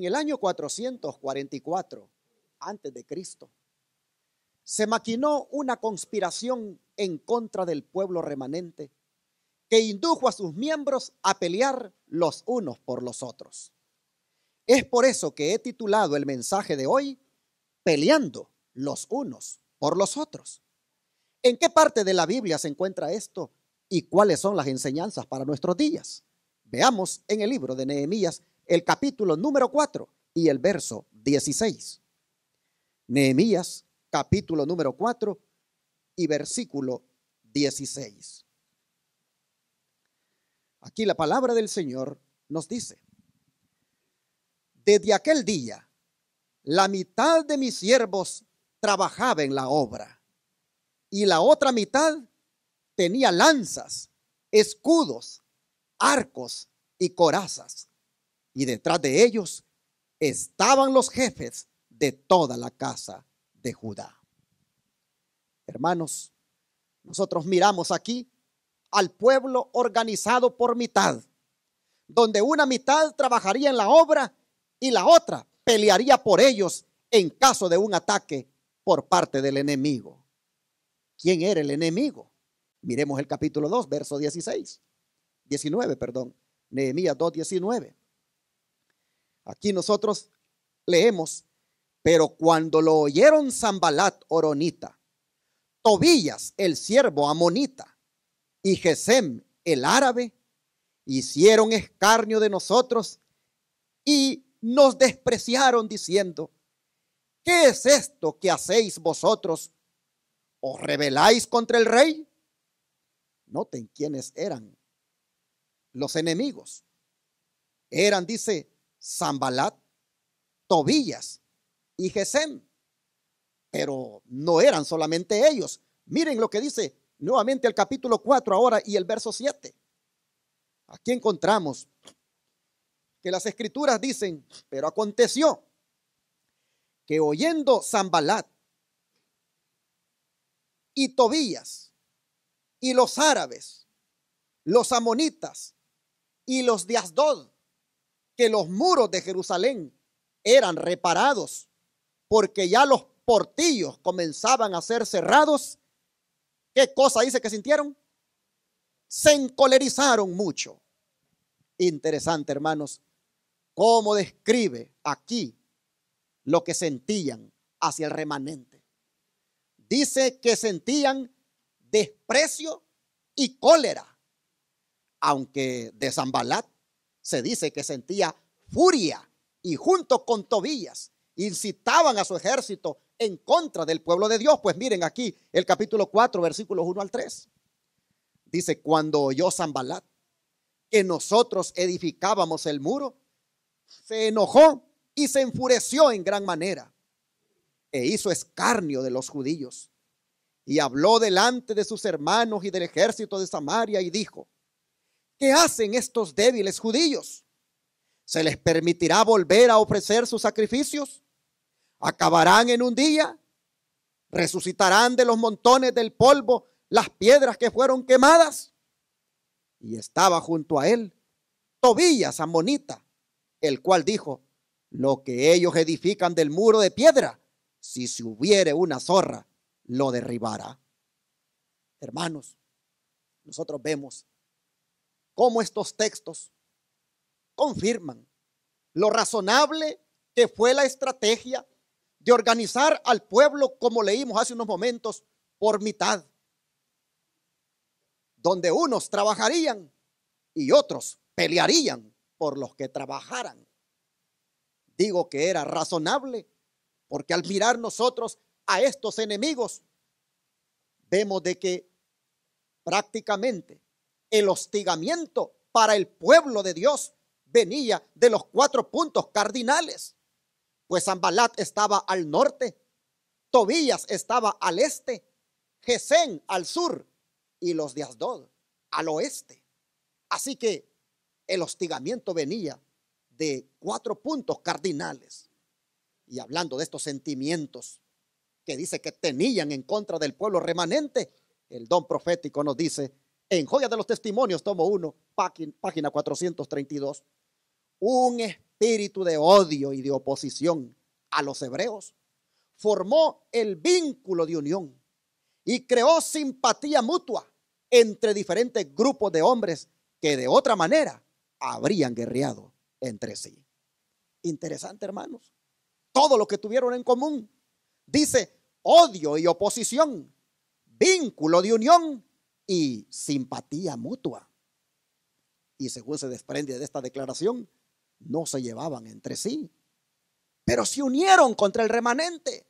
En el año 444 antes de Cristo, se maquinó una conspiración en contra del pueblo remanente que indujo a sus miembros a pelear los unos por los otros. Es por eso que he titulado el mensaje de hoy, Peleando los unos por los otros. ¿En qué parte de la Biblia se encuentra esto y cuáles son las enseñanzas para nuestros días? Veamos en el libro de Nehemías el capítulo número 4 y el verso 16. Nehemías capítulo número 4 y versículo 16. Aquí la palabra del Señor nos dice: desde aquel día, la mitad de mis siervos trabajaba en la obra y la otra mitad tenía lanzas, escudos, arcos y corazas. Y detrás de ellos estaban los jefes de toda la casa de Judá. Hermanos, nosotros miramos aquí al pueblo organizado por mitad, donde una mitad trabajaría en la obra y la otra pelearía por ellos en caso de un ataque por parte del enemigo. ¿Quién era el enemigo? Miremos el capítulo 2, verso 19, Nehemías 2, 19. Aquí nosotros leemos: pero cuando lo oyeron Sanbalat horonita, Tobías el siervo amonita y Gesem el árabe, hicieron escarnio de nosotros y nos despreciaron diciendo: ¿qué es esto que hacéis vosotros? ¿Os rebeláis contra el rey? Noten quiénes eran los enemigos. Eran, dice, Sanbalat, Tobías y Gesem. Pero no eran solamente ellos. Miren lo que dice nuevamente el capítulo 4 ahora y el verso 7. Aquí encontramos que las escrituras dicen: pero aconteció que oyendo Sanbalat y Tobías y los árabes, los amonitas y los de Asdod, que los muros de Jerusalén eran reparados, porque ya los portillos comenzaban a ser cerrados, ¿qué cosa dice que sintieron? Se encolerizaron mucho. Interesante, hermanos, cómo describe aquí lo que sentían hacia el remanente. Dice que sentían desprecio y cólera, aunque de Sanbalat se dice que sentía furia, y junto con Tobías incitaban a su ejército en contra del pueblo de Dios. Pues miren aquí el capítulo 4, versículos 1 al 3. Dice: cuando oyó Sanbalat que nosotros edificábamos el muro, se enojó y se enfureció en gran manera, e hizo escarnio de los judíos, y habló delante de sus hermanos y del ejército de Samaria, y dijo: ¿qué hacen estos débiles judíos? ¿Se les permitirá volver a ofrecer sus sacrificios? ¿Acabarán en un día? ¿Resucitarán de los montones del polvo las piedras que fueron quemadas? Y estaba junto a él Tobías amonita, el cual dijo: lo que ellos edifican del muro de piedra, si se hubiere una zorra, lo derribará. Hermanos, nosotros vemos cómo estos textos confirman lo razonable que fue la estrategia de organizar al pueblo, como leímos hace unos momentos, por mitad, donde unos trabajarían y otros pelearían por los que trabajaran. Digo que era razonable porque al mirar nosotros a estos enemigos, vemos de que prácticamente el hostigamiento para el pueblo de Dios venía de los 4 puntos cardinales. Pues Sanbalat estaba al norte, Tobías estaba al este, Gesem al sur y los de Asdod al oeste. Así que el hostigamiento venía de 4 puntos cardinales. Y hablando de estos sentimientos que dice que tenían en contra del pueblo remanente, el don profético nos dice en Joyas de los Testimonios, tomo 1, página 432: un espíritu de odio y de oposición a los hebreos, formó el vínculo de unión y creó simpatía mutua entre diferentes grupos de hombres que de otra manera habrían guerreado entre sí. Interesante, hermanos. Todo lo que tuvieron en común. Dice odio y oposición, vínculo de unión y simpatía mutua. Y según se desprende de esta declaración, no se llevaban entre sí, pero se unieron contra el remanente.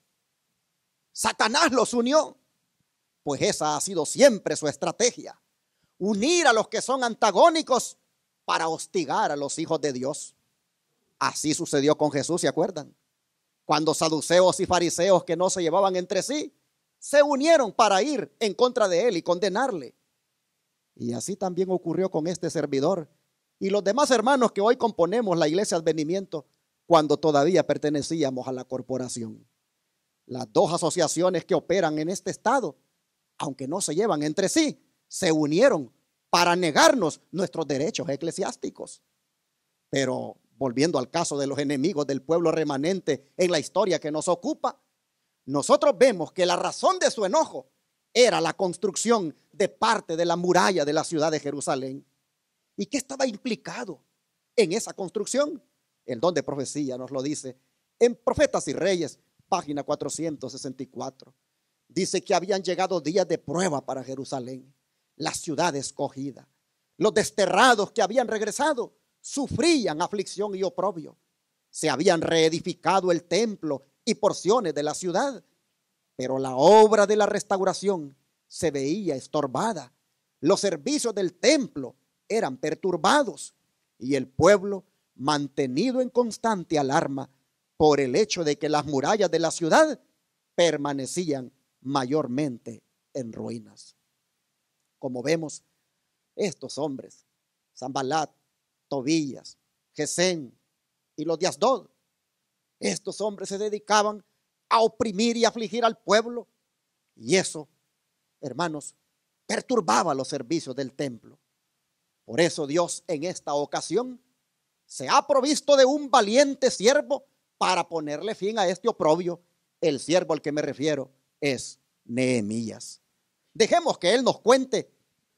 Satanás los unió, pues esa ha sido siempre su estrategia: unir a los que son antagónicos para hostigar a los hijos de Dios. Así sucedió con Jesús, ¿se acuerdan? Cuando saduceos y fariseos que no se llevaban entre sí se unieron para ir en contra de él y condenarle. Y así también ocurrió con este servidor y los demás hermanos que hoy componemos la Iglesia Advenimiento cuando todavía pertenecíamos a la corporación. Las dos asociaciones que operan en este estado, aunque no se llevan entre sí, se unieron para negarnos nuestros derechos eclesiásticos. Pero volviendo al caso de los enemigos del pueblo remanente en la historia que nos ocupa, nosotros vemos que la razón de su enojo era la construcción de parte de la muralla de la ciudad de Jerusalén. ¿Y qué estaba implicado en esa construcción? El don de profecía nos lo dice en Profetas y Reyes, página 464. Dice que habían llegado días de prueba para Jerusalén, la ciudad escogida. Los desterrados que habían regresado sufrían aflicción y oprobio. Se habían reedificado el templo y porciones de la ciudad, pero la obra de la restauración se veía estorbada. Los servicios del templo eran perturbados y el pueblo mantenido en constante alarma por el hecho de que las murallas de la ciudad permanecían mayormente en ruinas. Como vemos, estos hombres, Sanballat, Tobías, Gesén y los de Asdod, estos hombres se dedicaban a oprimir y afligir al pueblo, y eso, hermanos, perturbaba los servicios del templo. Por eso Dios en esta ocasión se ha provisto de un valiente siervo para ponerle fin a este oprobio. El siervo al que me refiero es Nehemías. Dejemos que él nos cuente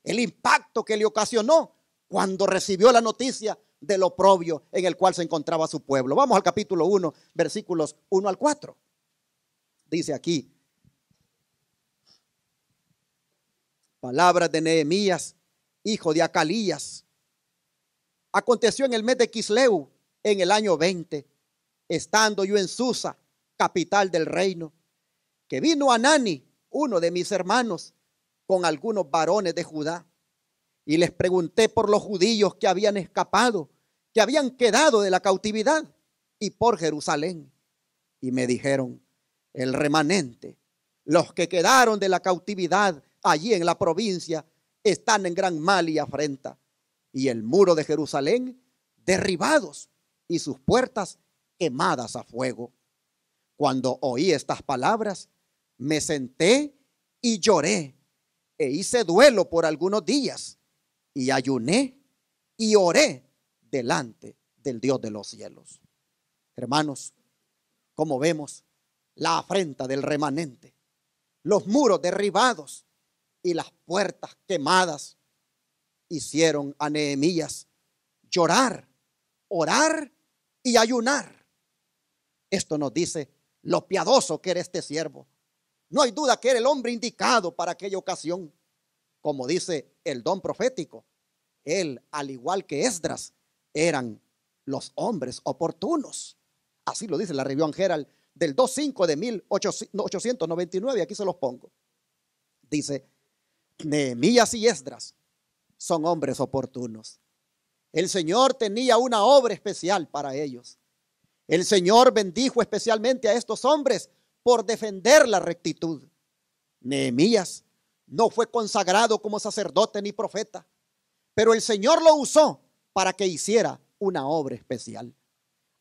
el impacto que le ocasionó cuando recibió la noticia del oprobio en el cual se encontraba su pueblo. Vamos al capítulo 1, versículos 1 al 4. Dice aquí: palabras de Nehemías, hijo de Acalías. Aconteció en el mes de Quisleu, en el año 20, estando yo en Susa, capital del reino, que vino Anani, uno de mis hermanos, con algunos varones de Judá, y les pregunté por los judíos que habían escapado, que habían quedado de la cautividad, y por Jerusalén. Y me dijeron: el remanente, los que quedaron de la cautividad allí en la provincia, están en gran mal y afrenta, y el muro de Jerusalén derribados y sus puertas quemadas a fuego. Cuando oí estas palabras, me senté y lloré, e hice duelo por algunos días, y ayuné y oré delante del Dios de los cielos. Hermanos, como vemos, la afrenta del remanente, los muros derribados y las puertas quemadas, hicieron a Nehemías llorar, orar y ayunar. Esto nos dice lo piadoso que era este siervo. No hay duda que era el hombre indicado para aquella ocasión. Como dice el don profético, él, al igual que Esdras, eran los hombres oportunos. Así lo dice la Review and Herald del 2.5 de 1899. Aquí se los pongo. Dice: Nehemías y Esdras son hombres oportunos. El Señor tenía una obra especial para ellos. El Señor bendijo especialmente a estos hombres por defender la rectitud. Nehemías no fue consagrado como sacerdote ni profeta, pero el Señor lo usó para que hiciera una obra especial.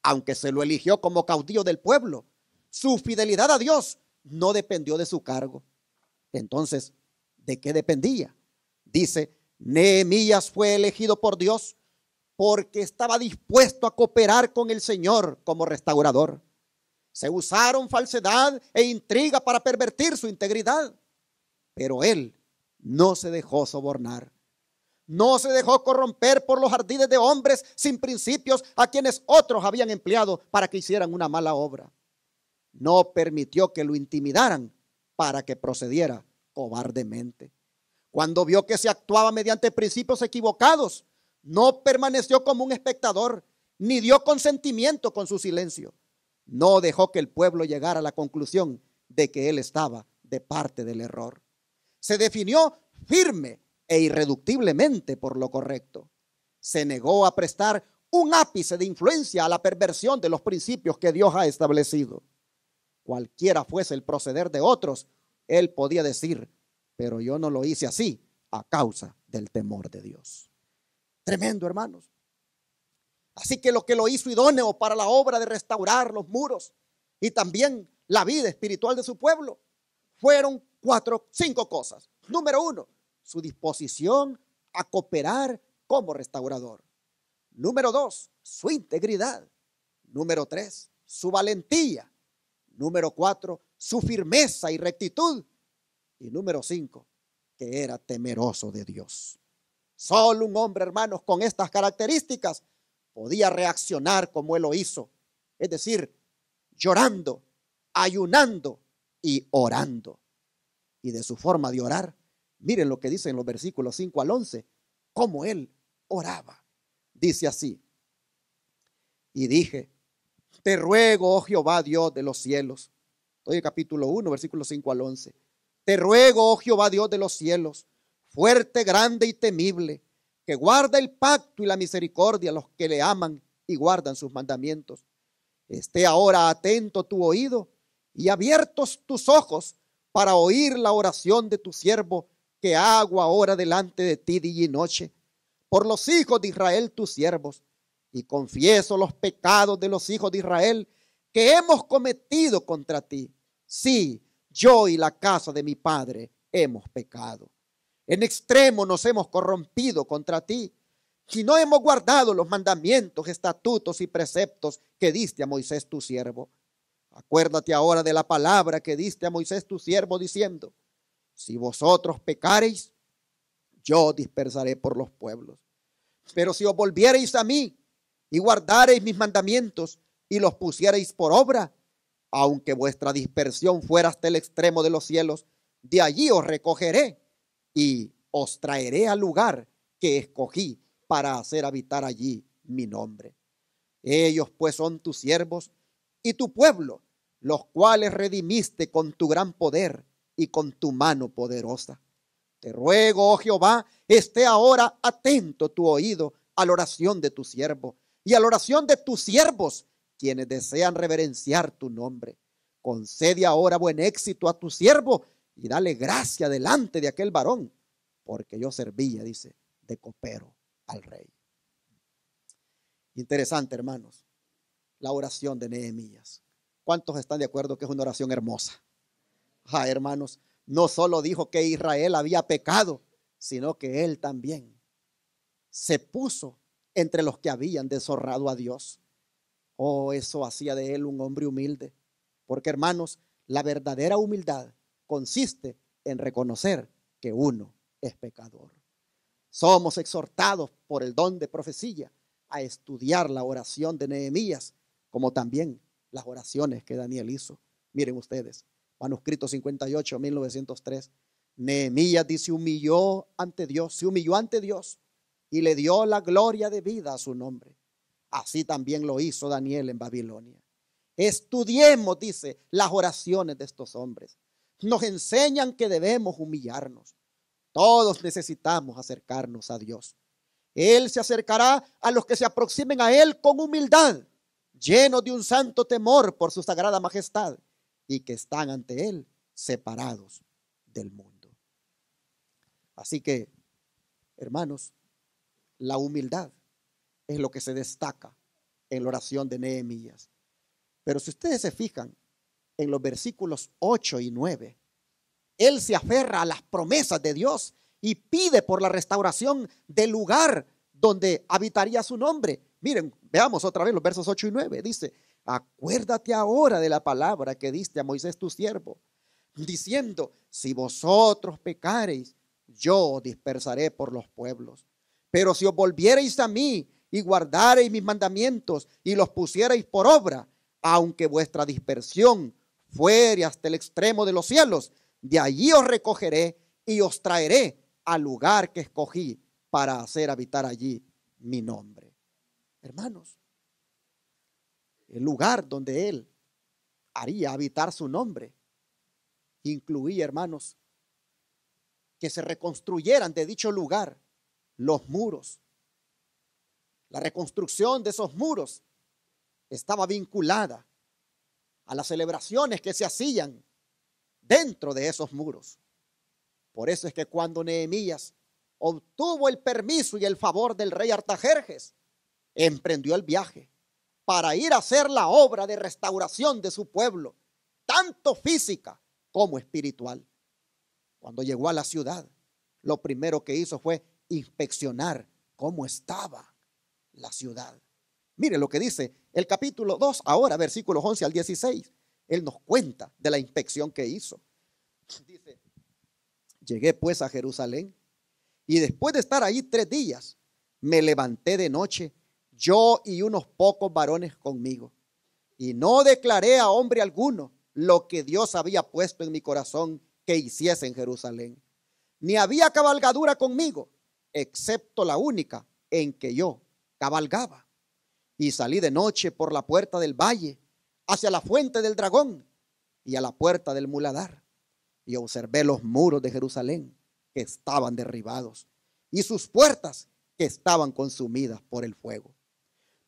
Aunque se lo eligió como caudillo del pueblo, su fidelidad a Dios no dependió de su cargo. Entonces, ¿de qué dependía? Dice: Nehemías fue elegido por Dios porque estaba dispuesto a cooperar con el Señor como restaurador. Se usaron falsedad e intriga para pervertir su integridad, pero él no se dejó sobornar. No se dejó corromper por los ardides de hombres sin principios a quienes otros habían empleado para que hicieran una mala obra. No permitió que lo intimidaran para que procediera cobardemente. Cuando vio que se actuaba mediante principios equivocados, no permaneció como un espectador, ni dio consentimiento con su silencio. No dejó que el pueblo llegara a la conclusión de que él estaba de parte del error. Se definió firme e irreductiblemente por lo correcto. Se negó a prestar un ápice de influencia a la perversión de los principios que Dios ha establecido. Cualquiera fuese el proceder de otros, él podía decir: pero yo no lo hice así a causa del temor de Dios. Tremendo, hermanos. Así que lo hizo idóneo para la obra de restaurar los muros y también la vida espiritual de su pueblo fueron 5 cosas. Número 1, su disposición a cooperar como restaurador. Número 2, su integridad. Número 3, su valentía. Número 4, su firmeza y rectitud. Y número 5, que era temeroso de Dios. Solo un hombre, hermanos, con estas características podía reaccionar como él lo hizo. Es decir, llorando, ayunando y orando. Y de su forma de orar, miren lo que dice en los versículos 5 al 11, cómo él oraba. Dice así: y dije, te ruego, oh Jehová, Dios de los cielos. Estoy en capítulo 1, versículos 5 al 11. Te ruego, oh Jehová, Dios de los cielos, fuerte, grande y temible, que guarda el pacto y la misericordia a los que le aman y guardan sus mandamientos. Esté ahora atento tu oído y abiertos tus ojos para oír la oración de tu siervo que hago ahora delante de ti día y noche, por los hijos de Israel tus siervos, y confieso los pecados de los hijos de Israel que hemos cometido contra ti. Sí, yo y la casa de mi padre hemos pecado. En extremo nos hemos corrompido contra ti, y no hemos guardado los mandamientos, estatutos y preceptos que diste a Moisés tu siervo. Acuérdate ahora de la palabra que diste a Moisés tu siervo, diciendo: si vosotros pecareis, yo dispersaré por los pueblos. Pero si os volviereis a mí y guardareis mis mandamientos y los pusiereis por obra, aunque vuestra dispersión fuera hasta el extremo de los cielos, de allí os recogeré y os traeré al lugar que escogí para hacer habitar allí mi nombre. Ellos pues son tus siervos y tu pueblo, los cuales redimiste con tu gran poder y con tu mano poderosa. Te ruego, oh Jehová, esté ahora atento tu oído a la oración de tu siervo y a la oración de tus siervos, quienes desean reverenciar tu nombre. Concede ahora buen éxito a tu siervo y dale gracia delante de aquel varón, porque yo servía, dice, de copero al rey. Interesante, hermanos, la oración de Nehemías. ¿Cuántos están de acuerdo que es una oración hermosa? Hermanos, no solo dijo que Israel había pecado, sino que él también se puso entre los que habían deshonrado a Dios. Eso hacía de él un hombre humilde. Porque, hermanos, la verdadera humildad consiste en reconocer que uno es pecador. Somos exhortados por el don de profecía a estudiar la oración de Nehemías, como también las oraciones que Daniel hizo. Miren ustedes, manuscrito 58, 1903. Nehemías se humilló ante Dios y le dio la gloria de vida a su nombre. Así también lo hizo Daniel en Babilonia. Estudiemos, dice, las oraciones de estos hombres. Nos enseñan que debemos humillarnos. Todos necesitamos acercarnos a Dios. Él se acercará a los que se aproximen a Él con humildad, llenos de un santo temor por su sagrada majestad, y que están ante Él separados del mundo. Así que, hermanos, la humildad es lo que se destaca en la oración de Nehemías. Pero si ustedes se fijan en los versículos 8 y 9, él se aferra a las promesas de Dios y pide por la restauración del lugar donde habitaría su nombre. Miren, veamos otra vez los versos 8 y 9. Dice: acuérdate ahora de la palabra que diste a Moisés tu siervo, diciendo: si vosotros pecareis, yo os dispersaré por los pueblos. Pero si os volviereis a mí y guardareis mis mandamientos y los pusiereis por obra, aunque vuestra dispersión fuere hasta el extremo de los cielos, de allí os recogeré y os traeré al lugar que escogí para hacer habitar allí mi nombre. Hermanos, el lugar donde Él haría habitar su nombre incluía, hermanos, que se reconstruyeran de dicho lugar los muros. La reconstrucción de esos muros estaba vinculada a las celebraciones que se hacían dentro de esos muros. Por eso es que cuando Nehemías obtuvo el permiso y el favor del rey Artajerjes, emprendió el viaje para ir a hacer la obra de restauración de su pueblo, tanto física como espiritual. Cuando llegó a la ciudad, lo primero que hizo fue inspeccionar cómo estaba la ciudad. Mire lo que dice el capítulo 2, ahora versículos 11 al 16. Él nos cuenta de la inspección que hizo. Dice: llegué pues a Jerusalén, y después de estar allí 3 días, me levanté de noche, yo y unos pocos varones conmigo, y no declaré a hombre alguno lo que Dios había puesto en mi corazón que hiciese en Jerusalén. Ni había cabalgadura conmigo, excepto la única en que yo cabalgaba. Y salí de noche por la puerta del valle, hacia la fuente del dragón y a la puerta del muladar. Y observé los muros de Jerusalén que estaban derribados y sus puertas que estaban consumidas por el fuego.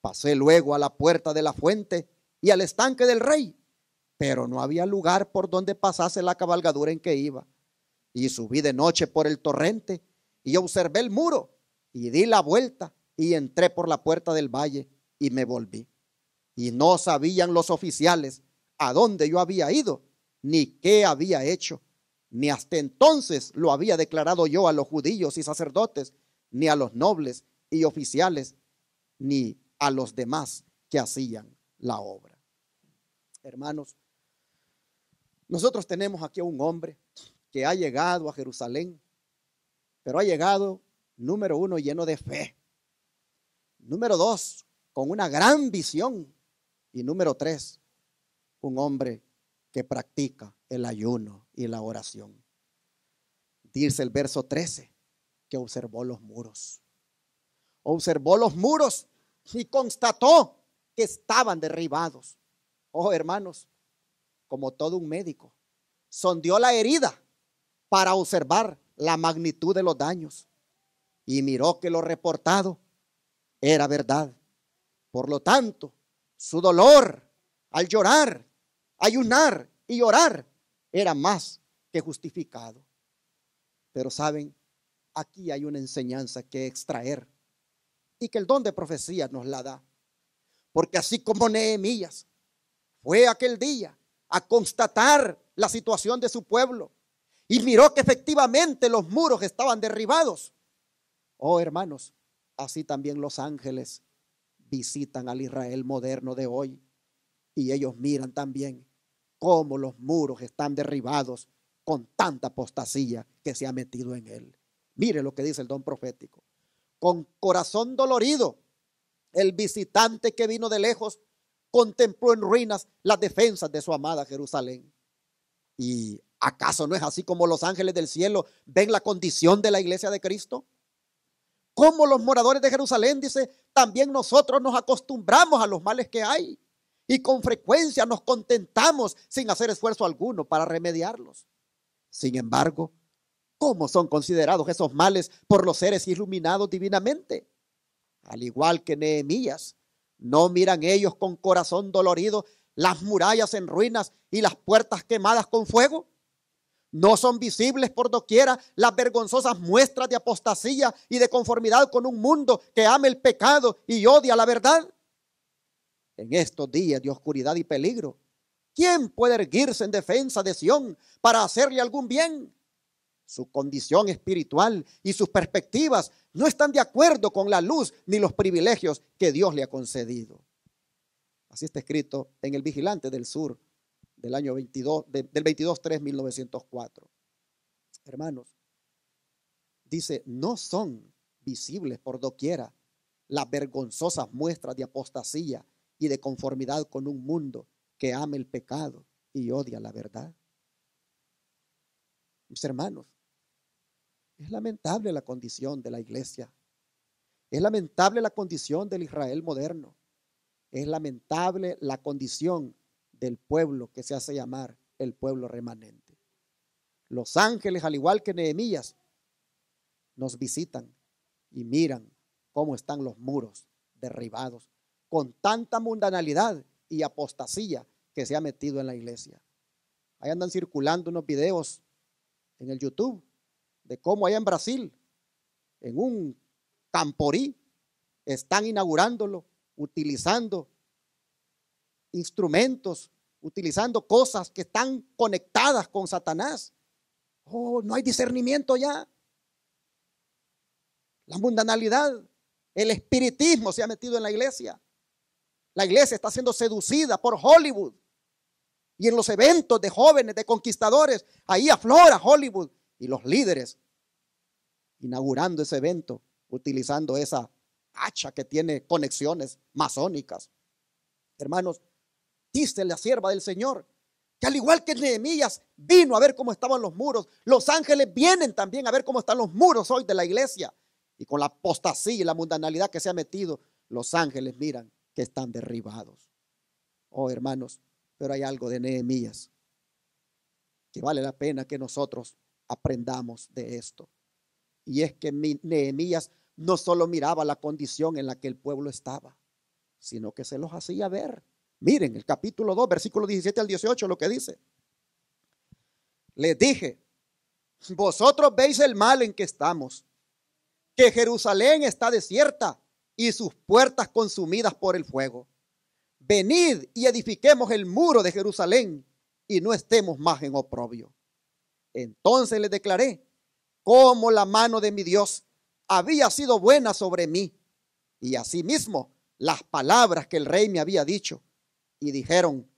Pasé luego a la puerta de la fuente y al estanque del rey, pero no había lugar por donde pasase la cabalgadura en que iba. Y subí de noche por el torrente y observé el muro y di la vuelta y entré por la puerta del valle y me volví. Y no sabían los oficiales a dónde yo había ido, ni qué había hecho, ni hasta entonces lo había declarado yo a los judíos y sacerdotes, ni a los nobles y oficiales, ni a los demás que hacían la obra. Hermanos, nosotros tenemos aquí a un hombre que ha llegado a Jerusalén, pero ha llegado, número 1, lleno de fe. Número 2, con una gran visión. Y número 3, un hombre que practica el ayuno y la oración. Dice el verso 13 que observó los muros. Observó los muros y constató que estaban derribados. Oh, hermanos, como todo un médico, sondeó la herida para observar la magnitud de los daños y miró que lo reportado era verdad. Por lo tanto, su dolor al llorar, ayunar y orar era más que justificado. Pero saben, aquí hay una enseñanza que extraer y que el don de profecía nos la da. Porque así como Nehemías fue aquel día a constatar la situación de su pueblo y miró que efectivamente los muros estaban derribados. Oh, hermanos, así también los ángeles visitan al Israel moderno de hoy y ellos miran también cómo los muros están derribados con tanta apostasía que se ha metido en él. Mire lo que dice el don profético. Con corazón dolorido, el visitante que vino de lejos contempló en ruinas las defensas de su amada Jerusalén. ¿Y acaso no es así como los ángeles del cielo ven la condición de la iglesia de Cristo? Como los moradores de Jerusalén, dice, también nosotros nos acostumbramos a los males que hay y con frecuencia nos contentamos sin hacer esfuerzo alguno para remediarlos. Sin embargo, ¿cómo son considerados esos males por los seres iluminados divinamente? Al igual que Nehemías, ¿no miran ellos con corazón dolorido las murallas en ruinas y las puertas quemadas con fuego? ¿No son visibles por doquiera las vergonzosas muestras de apostasía y de conformidad con un mundo que ama el pecado y odia la verdad? En estos días de oscuridad y peligro, ¿quién puede erguirse en defensa de Sión para hacerle algún bien? Su condición espiritual y sus perspectivas No están de acuerdo con la luz ni los privilegios que Dios le ha concedido. Así está escrito en El Vigilante del Sur del año 22, del 22/3/1904. Hermanos, dice, no son visibles por doquiera las vergonzosas muestras de apostasía y de conformidad con un mundo que ama el pecado y odia la verdad. Mis hermanos, es lamentable la condición de la iglesia. Es lamentable la condición del Israel moderno. Es lamentable la condición del pueblo que se hace llamar el pueblo remanente. Los ángeles, al igual que Nehemías, nos visitan y miran cómo están los muros derribados con tanta mundanalidad y apostasía que se ha metido en la iglesia. Ahí andan circulando unos videos en el YouTube de cómo allá en Brasil, en un camporí, están inaugurándolo, utilizando instrumentos, utilizando cosas que están conectadas con Satanás. Oh, no hay discernimiento ya. La mundanalidad, el espiritismo se ha metido en la iglesia. La iglesia está siendo seducida por Hollywood. Y en los eventos de jóvenes, de conquistadores, ahí aflora Hollywood. Y los líderes inaugurando ese evento, utilizando esa hacha que tiene conexiones masónicas. Hermanos, dice la sierva del Señor que al igual que Nehemías vino a ver cómo estaban los muros, los ángeles vienen también a ver cómo están los muros hoy de la iglesia. Y con la apostasía y la mundanalidad que se ha metido, los ángeles miran que están derribados. Oh, hermanos, pero hay algo de Nehemías que vale la pena que nosotros aprendamos de esto. Y es que Nehemías no solo miraba la condición en la que el pueblo estaba, sino que se los hacía ver. Miren el capítulo 2, versículo 17 al 18, lo que dice. Les dije, vosotros veis el mal en que estamos, que Jerusalén está desierta y sus puertas consumidas por el fuego. Venid y edifiquemos el muro de Jerusalén y no estemos más en oprobio. Entonces les declaré cómo la mano de mi Dios había sido buena sobre mí, y asimismo las palabras que el rey me había dicho. Y dijeron,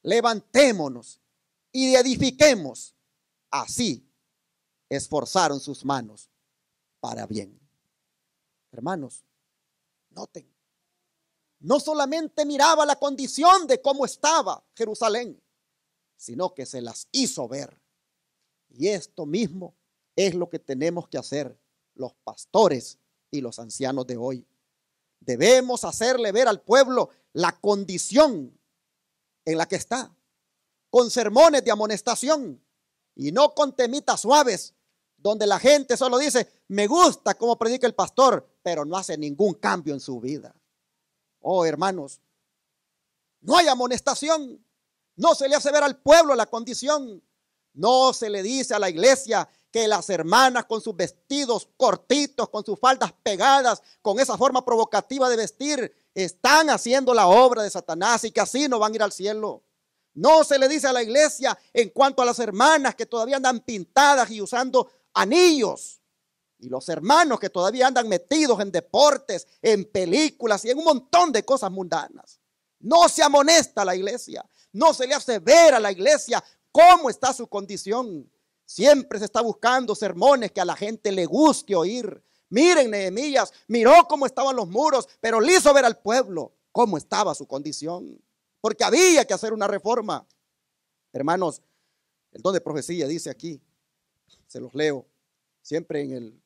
levantémonos y edifiquemos. Así esforzaron sus manos para bien. Hermanos, noten, no solamente miraba la condición de cómo estaba Jerusalén, sino que se las hizo ver. Y esto mismo es lo que tenemos que hacer los pastores y los ancianos de hoy. Debemos hacerle ver al pueblo la condición en la que está, con sermones de amonestación y no con temitas suaves, donde la gente solo dice, me gusta cómo predica el pastor, pero no hace ningún cambio en su vida. Oh, hermanos, no hay amonestación, no se le hace ver al pueblo la condición, no se le dice a la iglesia que las hermanas con sus vestidos cortitos, con sus faldas pegadas, con esa forma provocativa de vestir, están haciendo la obra de Satanás y que así no van a ir al cielo. No se le dice a la iglesia en cuanto a las hermanas que todavía andan pintadas y usando anillos, y los hermanos que todavía andan metidos en deportes, en películas y en un montón de cosas mundanas. No se amonesta a la iglesia, no se le hace ver a la iglesia cómo está su condición. Siempre se está buscando sermones que a la gente le guste oír. Miren, Nehemías miró cómo estaban los muros, pero le hizo ver al pueblo cómo estaba su condición, porque había que hacer una reforma. Hermanos, el don de profecía dice aquí, se los leo, siempre en el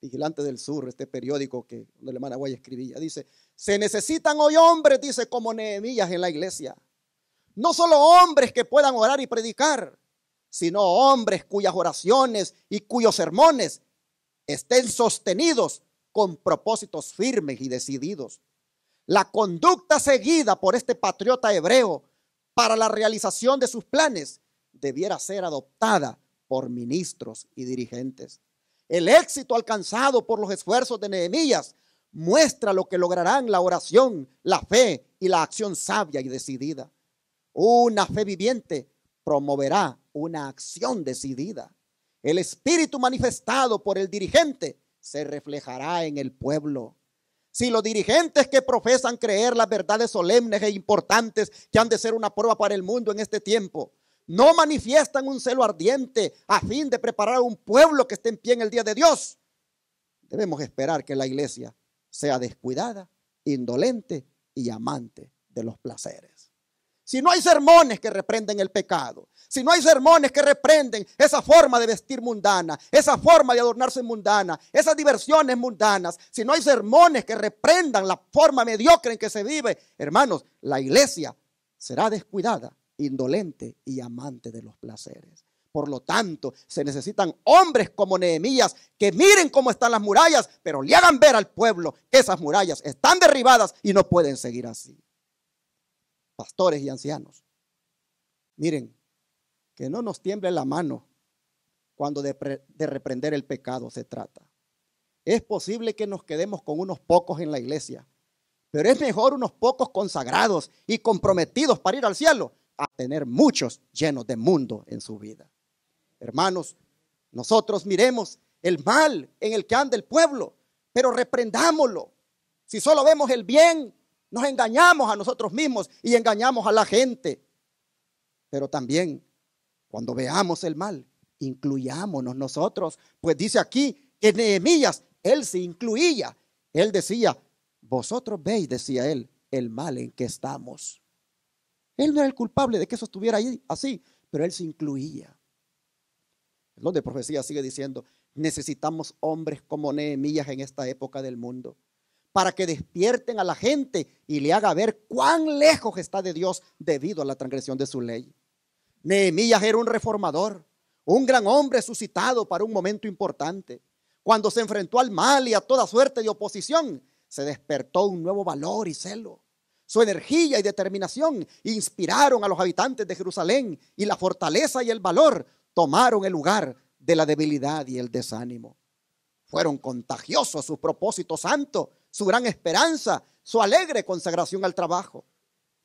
Vigilante del Sur, este periódico que donde la hermana Guaya escribía, dice, se necesitan hoy hombres, dice, como Nehemías en la iglesia. No solo hombres que puedan orar y predicar, sino hombres cuyas oraciones y cuyos sermones estén sostenidos con propósitos firmes y decididos. La conducta seguida por este patriota hebreo para la realización de sus planes debiera ser adoptada por ministros y dirigentes. El éxito alcanzado por los esfuerzos de Nehemías muestra lo que lograrán la oración, la fe y la acción sabia y decidida. Una fe viviente promoverá una acción decidida. El espíritu manifestado por el dirigente se reflejará en el pueblo. Si los dirigentes que profesan creer las verdades solemnes e importantes que han de ser una prueba para el mundo en este tiempo, no manifiestan un celo ardiente a fin de preparar a un pueblo que esté en pie en el día de Dios, debemos esperar que la iglesia sea descuidada, indolente y amante de los placeres. Si no hay sermones que reprenden el pecado, si no hay sermones que reprenden esa forma de vestir mundana, esa forma de adornarse mundana, esas diversiones mundanas, si no hay sermones que reprendan la forma mediocre en que se vive, hermanos, la iglesia será descuidada, indolente y amante de los placeres. Por lo tanto, se necesitan hombres como Nehemías que miren cómo están las murallas, pero le hagan ver al pueblo que esas murallas están derribadas y no pueden seguir así. Pastores y ancianos, miren, que no nos tiemble la mano cuando de reprender el pecado se trata. Es posible que nos quedemos con unos pocos en la iglesia, pero es mejor unos pocos consagrados y comprometidos para ir al cielo a tener muchos llenos de mundo en su vida. Hermanos, nosotros miremos el mal en el que anda el pueblo, pero reprendámoslo. Si solo vemos el bien, nos engañamos a nosotros mismos y engañamos a la gente. Pero también, cuando veamos el mal, incluyámonos nosotros. Pues dice aquí que Nehemías, él se incluía. Él decía, vosotros veis, decía él, el mal en que estamos. Él no era el culpable de que eso estuviera ahí así, pero él se incluía. El don de profecía sigue diciendo, necesitamos hombres como Nehemías en esta época del mundo, para que despierten a la gente y le haga ver cuán lejos está de Dios debido a la transgresión de su ley. Nehemías era un reformador, un gran hombre suscitado para un momento importante. Cuando se enfrentó al mal y a toda suerte de oposición, se despertó un nuevo valor y celo. Su energía y determinación inspiraron a los habitantes de Jerusalén y la fortaleza y el valor tomaron el lugar de la debilidad y el desánimo. Fueron contagiosos sus propósitos santos, su gran esperanza, su alegre consagración al trabajo.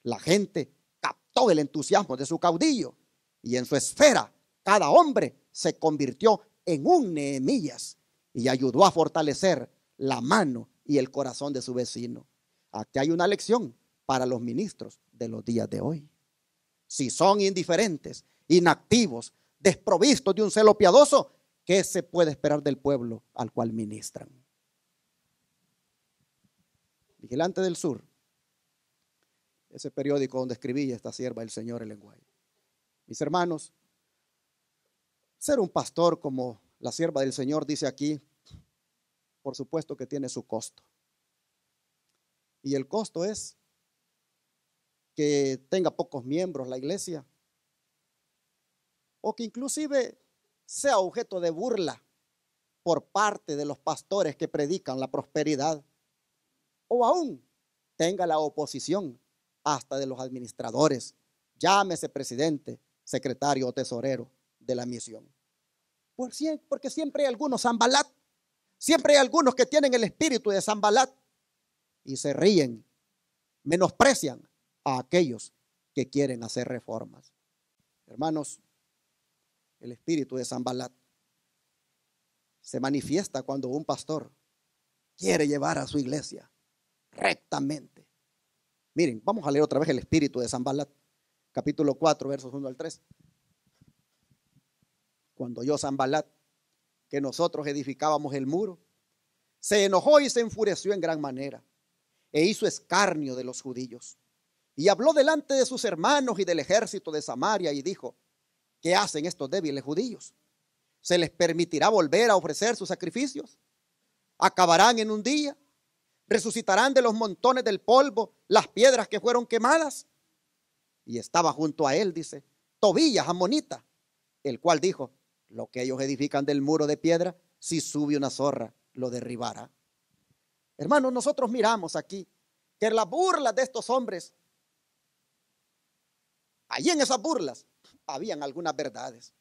La gente captó el entusiasmo de su caudillo y en su esfera cada hombre se convirtió en un Nehemías y ayudó a fortalecer la mano y el corazón de su vecino. Aquí hay una lección para los ministros de los días de hoy. Si son indiferentes, inactivos, desprovistos de un celo piadoso, ¿qué se puede esperar del pueblo al cual ministran? Vigilante del Sur, ese periódico donde escribía esta sierva del Señor el lenguaje. Mis hermanos, ser un pastor como la sierva del Señor dice aquí, por supuesto que tiene su costo. Y el costo es que tenga pocos miembros la iglesia, o que inclusive sea objeto de burla por parte de los pastores que predican la prosperidad, o aún tenga la oposición hasta de los administradores, llámese presidente, secretario o tesorero de la misión. Porque siempre hay algunos Sanbalat, siempre hay algunos que tienen el espíritu de Sanbalat y se ríen, menosprecian a aquellos que quieren hacer reformas. Hermanos, el espíritu de Sanbalat se manifiesta cuando un pastor quiere llevar a su iglesia rectamente. Miren, vamos a leer otra vez el espíritu de Sanbalat, capítulo 4, versos 1 al 3. Cuando oyó Sanbalat que nosotros edificábamos el muro, se enojó y se enfureció en gran manera, e hizo escarnio de los judíos, y habló delante de sus hermanos y del ejército de Samaria, y dijo, ¿qué hacen estos débiles judíos? ¿Se les permitirá volver a ofrecer sus sacrificios? ¿Acabarán en un día? ¿Resucitarán de los montones del polvo las piedras que fueron quemadas? Y estaba junto a él, dice, Tobías, amonita, el cual dijo, lo que ellos edifican del muro de piedra, si sube una zorra, lo derribará. Hermanos, nosotros miramos aquí que en las burlas de estos hombres, allí en esas burlas, habían algunas verdades.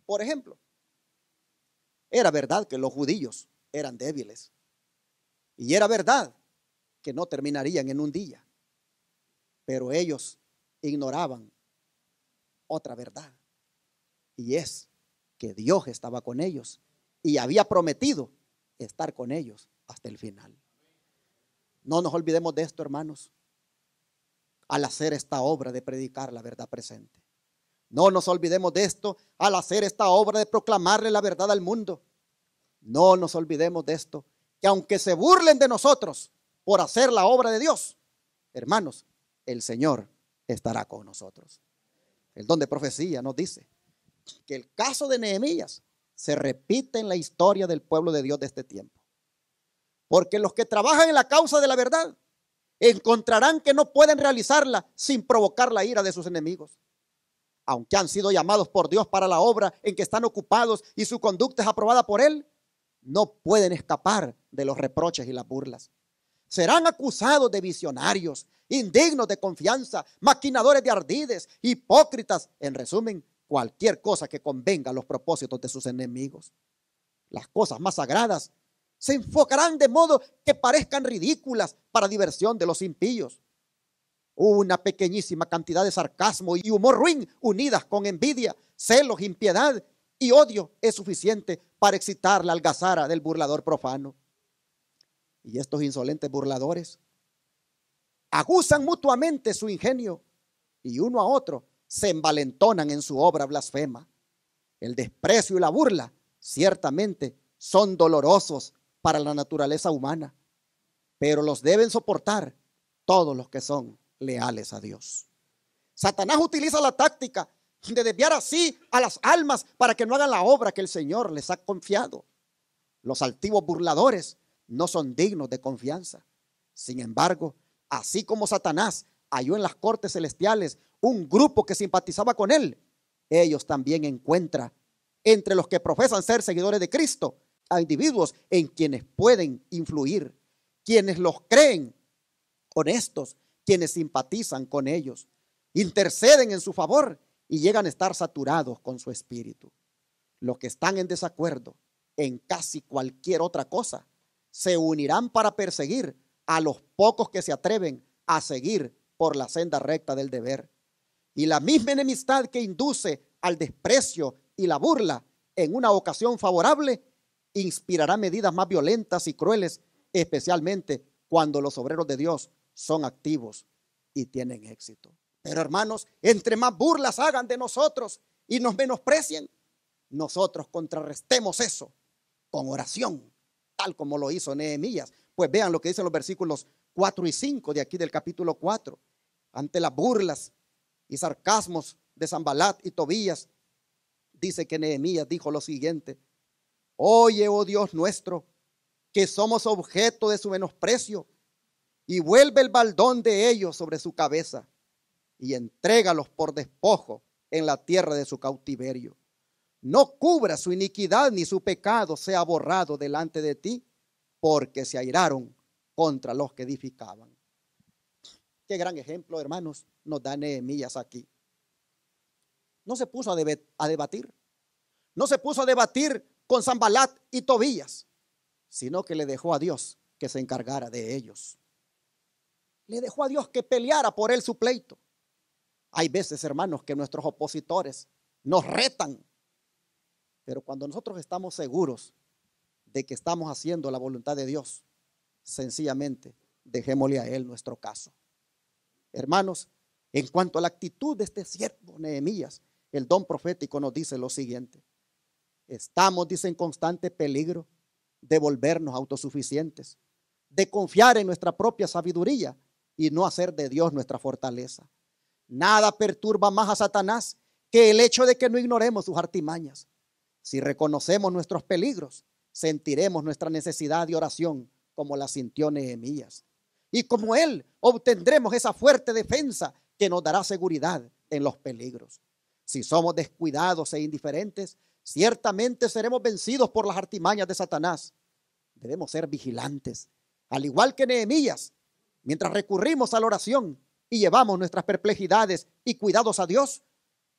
Por ejemplo, era verdad que los judíos eran débiles. Y era verdad que no terminarían en un día. Pero ellos ignoraban otra verdad. Y es que Dios estaba con ellos y había prometido estar con ellos hasta el final. No nos olvidemos de esto, hermanos, al hacer esta obra de predicar la verdad presente. No nos olvidemos de esto al hacer esta obra de proclamarle la verdad al mundo. No nos olvidemos de esto, que aunque se burlen de nosotros por hacer la obra de Dios, hermanos, el Señor estará con nosotros. El don de profecía nos dice que el caso de Nehemías se repite en la historia del pueblo de Dios de este tiempo. Porque los que trabajan en la causa de la verdad encontrarán que no pueden realizarla sin provocar la ira de sus enemigos. Aunque han sido llamados por Dios para la obra en que están ocupados y su conducta es aprobada por Él, no pueden escapar de los reproches y las burlas. Serán acusados de visionarios, indignos de confianza, maquinadores de ardides, hipócritas, en resumen, cualquier cosa que convenga a los propósitos de sus enemigos. Las cosas más sagradas se enfocarán de modo que parezcan ridículas para diversión de los impíos. Una pequeñísima cantidad de sarcasmo y humor ruin unidas con envidia, celos, impiedad y odio es suficiente para excitar la algazara del burlador profano. Y estos insolentes burladores aguzan mutuamente su ingenio y uno a otro se envalentonan en su obra blasfema. El desprecio y la burla ciertamente son dolorosos para la naturaleza humana, pero los deben soportar todos los que son leales a Dios. Satanás utiliza la táctica de desviar así a las almas para que no hagan la obra que el Señor les ha confiado. Los altivos burladores no son dignos de confianza. Sin embargo, así como Satanás halló en las cortes celestiales un grupo que simpatizaba con él, ellos también encuentran entre los que profesan ser seguidores de Cristo a individuos en quienes pueden influir, quienes los creen honestos, quienes simpatizan con ellos, interceden en su favor y llegan a estar saturados con su espíritu. Los que están en desacuerdo en casi cualquier otra cosa se unirán para perseguir a los pocos que se atreven a seguir por la senda recta del deber. Y la misma enemistad que induce al desprecio y la burla en una ocasión favorable inspirará medidas más violentas y crueles, especialmente cuando los obreros de Dios son activos y tienen éxito. Pero hermanos, entre más burlas hagan de nosotros y nos menosprecien, nosotros contrarrestemos eso con oración, tal como lo hizo Nehemías. Pues vean lo que dicen los versículos 4 y 5 de aquí del capítulo 4. Ante las burlas y sarcasmos de Sanbalat y Tobías, dice que Nehemías dijo lo siguiente: oye, oh Dios nuestro, que somos objeto de su menosprecio, y vuelve el baldón de ellos sobre su cabeza, y entrégalos por despojo en la tierra de su cautiverio. No cubra su iniquidad ni su pecado sea borrado delante de ti, porque se airaron contra los que edificaban. Qué gran ejemplo, hermanos, nos da Nehemías aquí. No se puso a debatir. No se puso a debatir con Sanbalat y Tobías, sino que le dejó a Dios que se encargara de ellos. Le dejó a Dios que peleara por él su pleito. Hay veces, hermanos, que nuestros opositores nos retan, pero cuando nosotros estamos seguros de que estamos haciendo la voluntad de Dios, sencillamente dejémosle a Él nuestro caso. Hermanos, en cuanto a la actitud de este siervo Nehemías, el don profético nos dice lo siguiente: estamos, dice, en constante peligro de volvernos autosuficientes, de confiar en nuestra propia sabiduría y no hacer de Dios nuestra fortaleza. Nada perturba más a Satanás que el hecho de que no ignoremos sus artimañas. Si reconocemos nuestros peligros, sentiremos nuestra necesidad de oración como la sintió Nehemías. Y como él, obtendremos esa fuerte defensa que nos dará seguridad en los peligros. Si somos descuidados e indiferentes, ciertamente seremos vencidos por las artimañas de Satanás. Debemos ser vigilantes, al igual que Nehemías, mientras recurrimos a la oración y llevamos nuestras perplejidades y cuidados a Dios.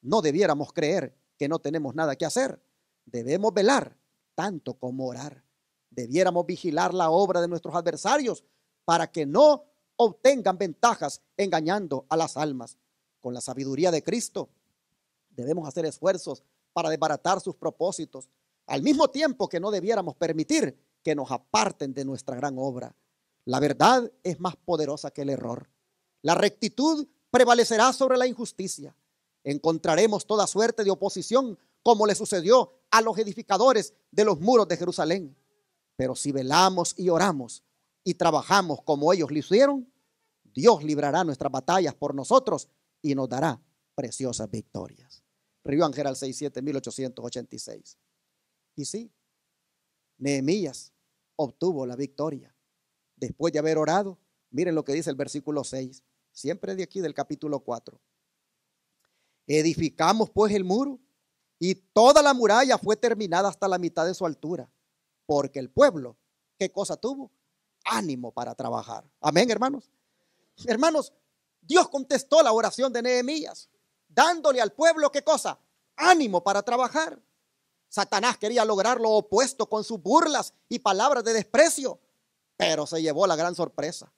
No debiéramos creer que no tenemos nada que hacer. Debemos velar tanto como orar. Debiéramos vigilar la obra de nuestros adversarios para que no obtengan ventajas engañando a las almas. Con la sabiduría de Cristo debemos hacer esfuerzos para desbaratar sus propósitos, al mismo tiempo que no debiéramos permitir que nos aparten de nuestra gran obra. La verdad es más poderosa que el error. La rectitud prevalecerá sobre la injusticia. Encontraremos toda suerte de oposición, como le sucedió a los edificadores de los muros de Jerusalén. Pero si velamos y oramos y trabajamos como ellos lo hicieron, Dios librará nuestras batallas por nosotros y nos dará preciosas victorias. Review and Herald 6-7, 1886. Y sí, Nehemías obtuvo la victoria. Después de haber orado, miren lo que dice el versículo 6, siempre de aquí del capítulo 4. Edificamos pues el muro y toda la muralla fue terminada hasta la mitad de su altura, porque el pueblo, ¿qué cosa tuvo? Ánimo para trabajar. Amén, hermanos. Hermanos, Dios contestó la oración de Nehemías, dándole al pueblo, ¿qué cosa? Ánimo para trabajar. Satanás quería lograr lo opuesto con sus burlas y palabras de desprecio, pero se llevó la gran sorpresa.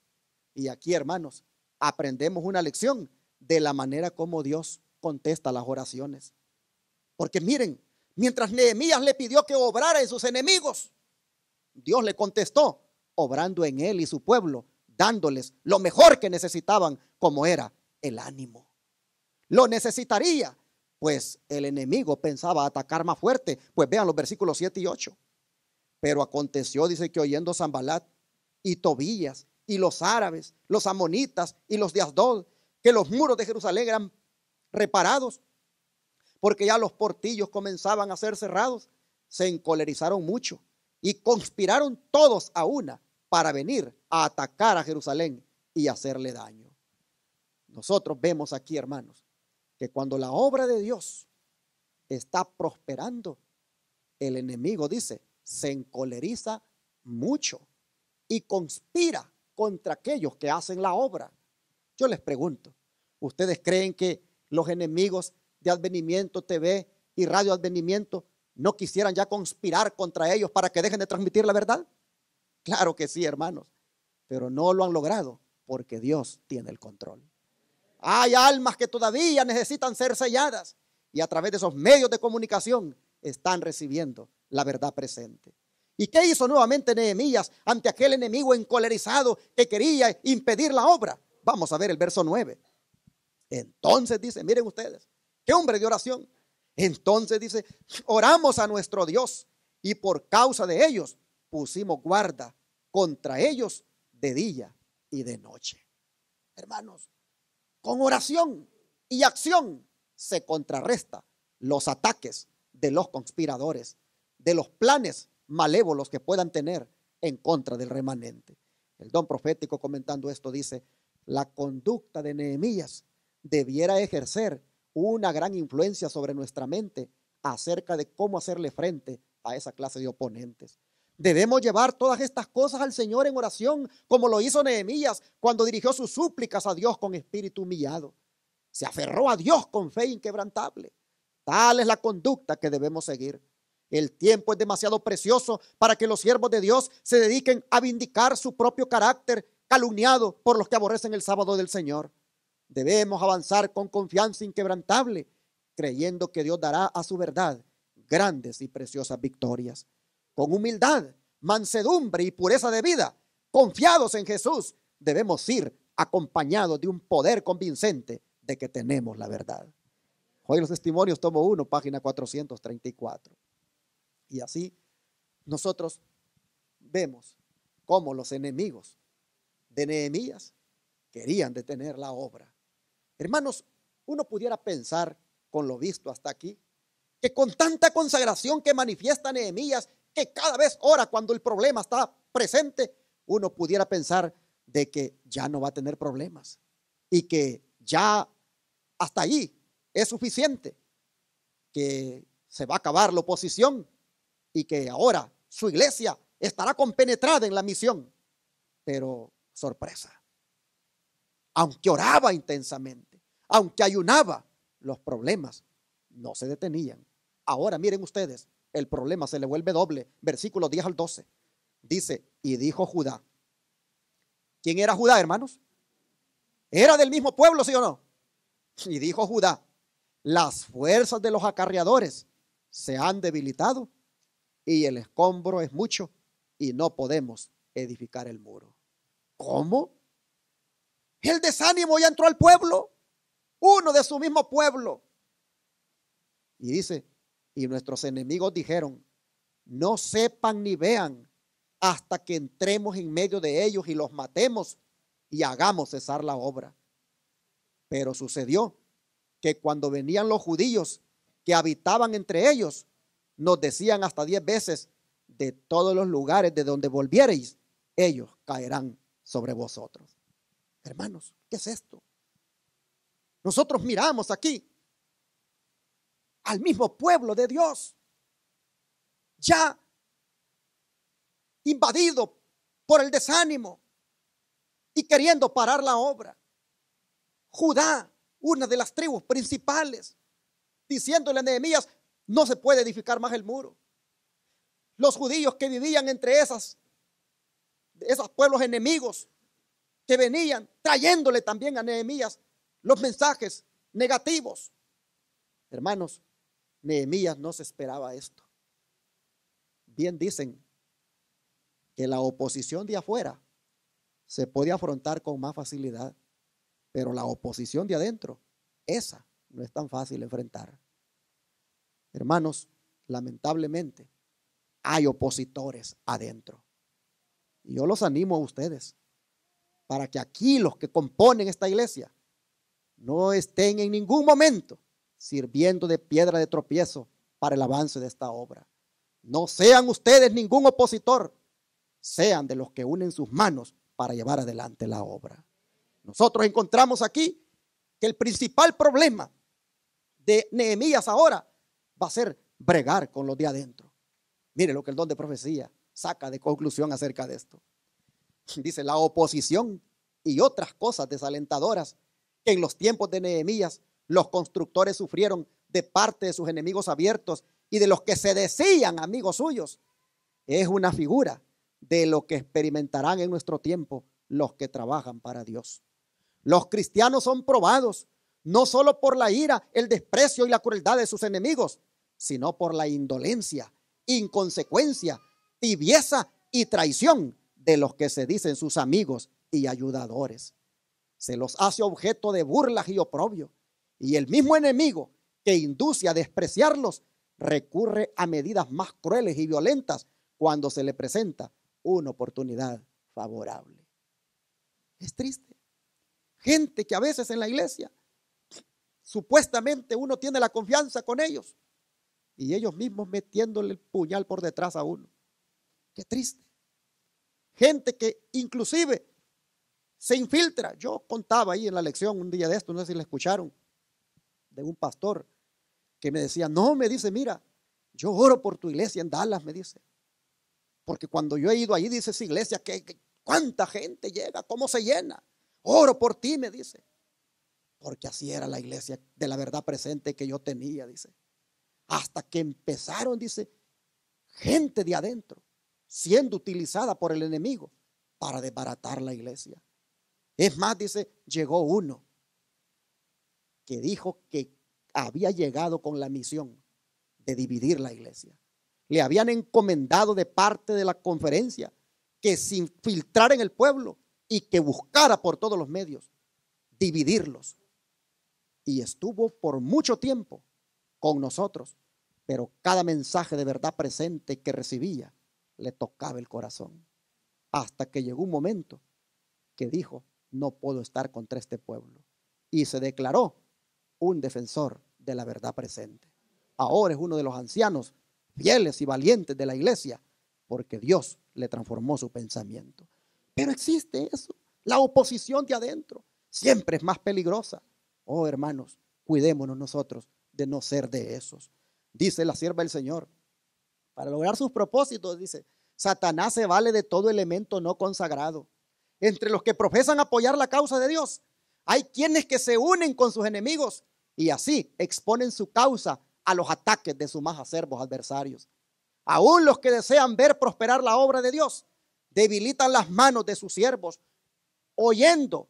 Y aquí, hermanos, aprendemos una lección de la manera como Dios contesta las oraciones. Porque miren, mientras Nehemías le pidió que obrara en sus enemigos, Dios le contestó obrando en él y su pueblo, dándoles lo mejor que necesitaban, como era el ánimo. Lo necesitaría, pues el enemigo pensaba atacar más fuerte. Pues vean los versículos 7 y 8. Pero aconteció, dice, que oyendo Sanbalat y Tobías y los árabes, los amonitas y los de Asdod, que los muros de Jerusalén eran reparados, porque ya los portillos comenzaban a ser cerrados, se encolerizaron mucho y conspiraron todos a una para venir a atacar a Jerusalén y hacerle daño. Nosotros vemos aquí, hermanos, que cuando la obra de Dios está prosperando, el enemigo, dice, se encoleriza mucho y conspira contra aquellos que hacen la obra. Yo les pregunto, ¿ustedes creen que los enemigos de Advenimiento TV y Radio Advenimiento no quisieran ya conspirar contra ellos para que dejen de transmitir la verdad? Claro que sí, hermanos, pero no lo han logrado porque Dios tiene el control. Hay almas que todavía necesitan ser selladas y a través de esos medios de comunicación están recibiendo la verdad presente. ¿Y qué hizo nuevamente Nehemías ante aquel enemigo encolerizado que quería impedir la obra? Vamos a ver el verso 9. Entonces dice, miren ustedes, qué hombre de oración. Entonces dice, oramos a nuestro Dios y por causa de ellos pusimos guarda contra ellos de día y de noche. Hermanos, con oración y acción se contrarresta los ataques de los conspiradores, de los planes malévolos que puedan tener en contra del remanente. El don profético, comentando esto, dice, la conducta de Nehemías debiera ejercer una gran influencia sobre nuestra mente acerca de cómo hacerle frente a esa clase de oponentes. Debemos llevar todas estas cosas al Señor en oración, como lo hizo Nehemías cuando dirigió sus súplicas a Dios con espíritu humillado. Se aferró a Dios con fe inquebrantable. Tal es la conducta que debemos seguir. El tiempo es demasiado precioso para que los siervos de Dios se dediquen a vindicar su propio carácter calumniado por los que aborrecen el sábado del Señor. Debemos avanzar con confianza inquebrantable, creyendo que Dios dará a su verdad grandes y preciosas victorias. Con humildad, mansedumbre y pureza de vida, confiados en Jesús, debemos ir acompañados de un poder convincente de que tenemos la verdad. Hoy los testimonios, tomo 1, página 434. Y así nosotros vemos cómo los enemigos de Nehemías querían detener la obra. Hermanos, uno pudiera pensar, con lo visto hasta aquí, que con tanta consagración que manifiesta Nehemías, que cada vez ora cuando el problema está presente, uno pudiera pensar de que ya no va a tener problemas y que ya hasta ahí es suficiente, que se va a acabar la oposición y que ahora su iglesia estará compenetrada en la misión. Pero sorpresa, aunque oraba intensamente, aunque ayunaba, los problemas no se detenían. Ahora miren ustedes, el problema se le vuelve doble. Versículos 10 al 12. Dice, y dijo Judá. ¿Quién era Judá, hermanos? ¿Era del mismo pueblo, sí o no? Y dijo Judá, las fuerzas de los acarreadores se han debilitado y el escombro es mucho y no podemos edificar el muro. ¿Cómo? El desánimo ya entró al pueblo, uno de su mismo pueblo. Y dice, y nuestros enemigos dijeron, no sepan ni vean hasta que entremos en medio de ellos y los matemos y hagamos cesar la obra. Pero sucedió que cuando venían los judíos que habitaban entre ellos, nos decían hasta 10 veces, de todos los lugares de donde volviereis, ellos caerán sobre vosotros. Hermanos, ¿qué es esto? Nosotros miramos aquí al mismo pueblo de Dios, ya invadido por el desánimo y queriendo parar la obra. Judá, una de las tribus principales, diciéndole a Nehemías, no se puede edificar más el muro. Los judíos que vivían entre esos pueblos enemigos, que venían trayéndole también a Nehemías los mensajes negativos. Hermanos, Nehemías no se esperaba esto. Bien dicen que la oposición de afuera se puede afrontar con más facilidad, pero la oposición de adentro, esa no es tan fácil enfrentar. Hermanos, lamentablemente hay opositores adentro. Y yo los animo a ustedes para que aquí los que componen esta iglesia no estén en ningún momento sirviendo de piedra de tropiezo para el avance de esta obra. No sean ustedes ningún opositor, sean de los que unen sus manos para llevar adelante la obra. Nosotros encontramos aquí que el principal problema de Nehemías ahora va a ser bregar con los de adentro. Mire lo que el don de profecía saca de conclusión acerca de esto. Dice, la oposición y otras cosas desalentadoras que en los tiempos de Nehemías los constructores sufrieron de parte de sus enemigos abiertos y de los que se decían amigos suyos, es una figura de lo que experimentarán en nuestro tiempo los que trabajan para Dios. Los cristianos son probados no solo por la ira, el desprecio y la crueldad de sus enemigos, sino por la indolencia, inconsecuencia, tibieza y traición de los que se dicen sus amigos y ayudadores. Se los hace objeto de burlas y oprobio, y el mismo enemigo que induce a despreciarlos recurre a medidas más crueles y violentas cuando se le presenta una oportunidad favorable. Es triste. Gente que a veces en la iglesia supuestamente uno tiene la confianza con ellos y ellos mismos metiéndole el puñal por detrás a uno. Qué triste. Gente que inclusive se infiltra. Yo contaba ahí en la lección un día de esto, no sé si la escucharon, de un pastor que me decía, no, me dice, mira, yo oro por tu iglesia en Dallas, me dice. Porque cuando yo he ido allí, dice esa iglesia, que cuánta gente llega, cómo se llena. Oro por ti, me dice. Porque así era la iglesia de la verdad presente que yo tenía, dice. Hasta que empezaron, dice, gente de adentro, siendo utilizada por el enemigo para desbaratar la iglesia. Es más, dice, llegó uno que dijo que había llegado con la misión de dividir la iglesia. Le habían encomendado de parte de la conferencia que se infiltrara en el pueblo y que buscara por todos los medios dividirlos. Y estuvo por mucho tiempo con nosotros, pero cada mensaje de verdad presente que recibía le tocaba el corazón. Hasta que llegó un momento que dijo, no puedo estar contra este pueblo. Y se declaró un defensor de la verdad presente. Ahora es uno de los ancianos fieles y valientes de la iglesia, porque Dios le transformó su pensamiento. Pero existe eso, la oposición de adentro, siempre es más peligrosa. Oh, hermanos, cuidémonos nosotros de no ser de esos. Dice la sierva del Señor, para lograr sus propósitos, dice, Satanás se vale de todo elemento no consagrado. Entre los que profesan apoyar la causa de Dios, hay quienes que se unen con sus enemigos y así exponen su causa a los ataques de sus más acervos adversarios. Aún los que desean ver prosperar la obra de Dios debilitan las manos de sus siervos, oyendo,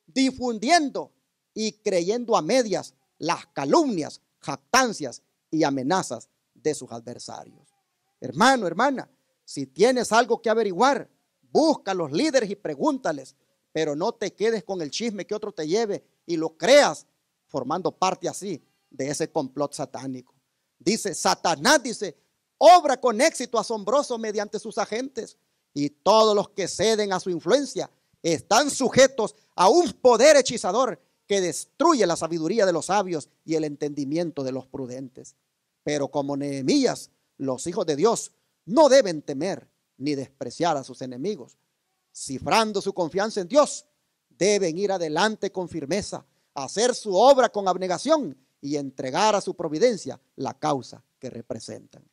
difundiendo y creyendo a medias las calumnias, jactancias y amenazas de sus adversarios. Hermano, hermana, Si tienes algo que averiguar, busca a los líderes y pregúntales, pero no te quedes con el chisme que otro te lleve y lo creas formando parte así de ese complot satánico. Dice, Satanás dice, obra con éxito asombroso mediante sus agentes, y todos los que ceden a su influencia están sujetos a un poder hechizador que destruye la sabiduría de los sabios y el entendimiento de los prudentes. Pero como Nehemías, los hijos de Dios no deben temer ni despreciar a sus enemigos. Cifrando su confianza en Dios, deben ir adelante con firmeza, hacer su obra con abnegación y entregar a su providencia la causa que representan.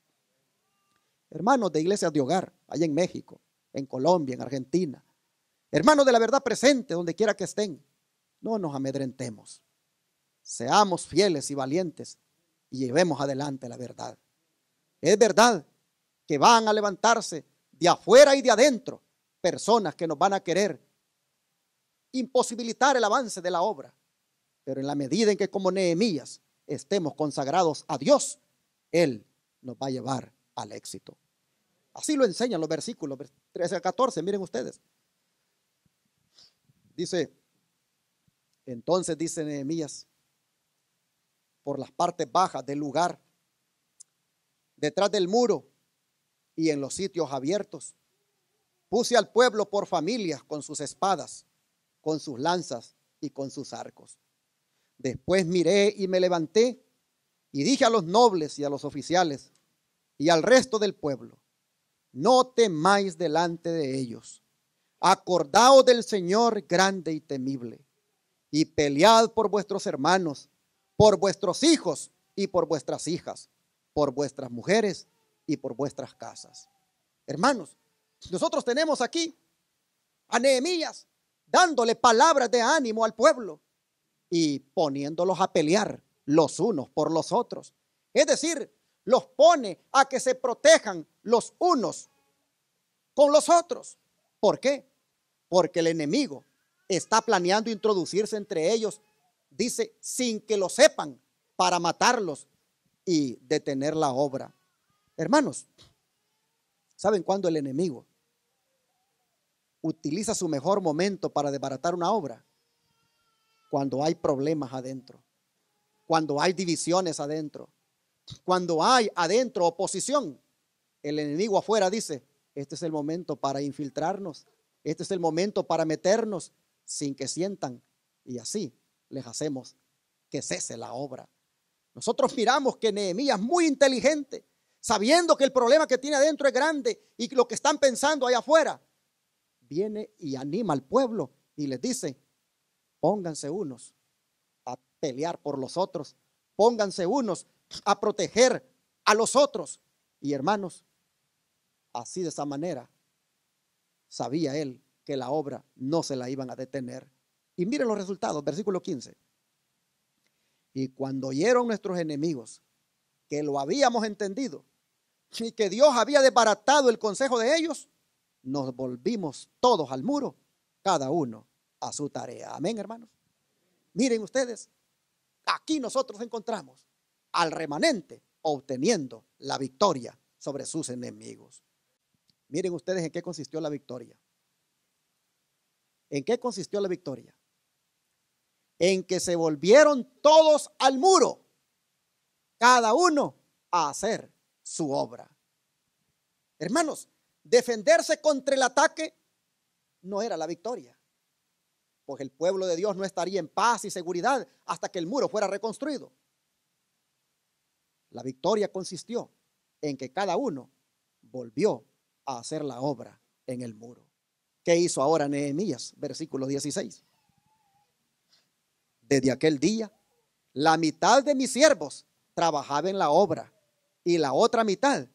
Hermanos de iglesias de hogar, allá en México, en Colombia, en Argentina, hermanos de la verdad presente, donde quiera que estén, no nos amedrentemos. Seamos fieles y valientes y llevemos adelante la verdad. Es verdad que van a levantarse de afuera y de adentro personas que nos van a querer imposibilitar el avance de la obra. Pero en la medida en que como Nehemías estemos consagrados a Dios, Él nos va a llevar al éxito. Así lo enseñan los versículos 13 al 14, miren ustedes. Dice, entonces dice Nehemías, por las partes bajas del lugar, detrás del muro y en los sitios abiertos, puse al pueblo por familias con sus espadas, con sus lanzas y con sus arcos. Después miré y me levanté y dije a los nobles y a los oficiales y al resto del pueblo, no temáis delante de ellos. Acordaos del Señor grande y temible, y pelead por vuestros hermanos, por vuestros hijos y por vuestras hijas, por vuestras mujeres y por vuestras casas. Hermanos, nosotros tenemos aquí a Nehemías dándole palabras de ánimo al pueblo y poniéndolos a pelear los unos por los otros. Es decir, los pone a que se protejan los unos con los otros. ¿Por qué? Porque el enemigo está planeando introducirse entre ellos, dice, sin que lo sepan, para matarlos y detener la obra. Hermanos, ¿saben cuándo el enemigo utiliza su mejor momento para desbaratar una obra? Cuando hay problemas adentro, cuando hay divisiones adentro, cuando hay adentro oposición. El enemigo afuera dice, este es el momento para infiltrarnos, este es el momento para meternos sin que sientan, y así les hacemos que cese la obra. Nosotros miramos que Nehemías, muy inteligente, sabiendo que el problema que tiene adentro es grande y lo que están pensando allá afuera, viene y anima al pueblo y les dice, pónganse unos a pelear por los otros, pónganse unos a proteger a los otros. Y hermanos, así de esa manera sabía él que la obra no se la iban a detener. Y miren los resultados, versículo 15. Y cuando oyeron nuestros enemigos que lo habíamos entendido y que Dios había desbaratado el consejo de ellos, nos volvimos todos al muro, cada uno a su tarea. Amén, hermanos. Miren ustedes, aquí nosotros encontramos al remanente obteniendo la victoria sobre sus enemigos. Miren ustedes en qué consistió la victoria. ¿En qué consistió la victoria? En que se volvieron todos al muro, cada uno a hacer su obra. Hermanos, defenderse contra el ataque no era la victoria, pues el pueblo de Dios no estaría en paz y seguridad hasta que el muro fuera reconstruido. La victoria consistió en que cada uno volvió a hacer la obra en el muro. ¿Qué hizo ahora Nehemías? Versículo 16. Desde aquel día, la mitad de mis siervos trabajaba en la obra y la otra mitad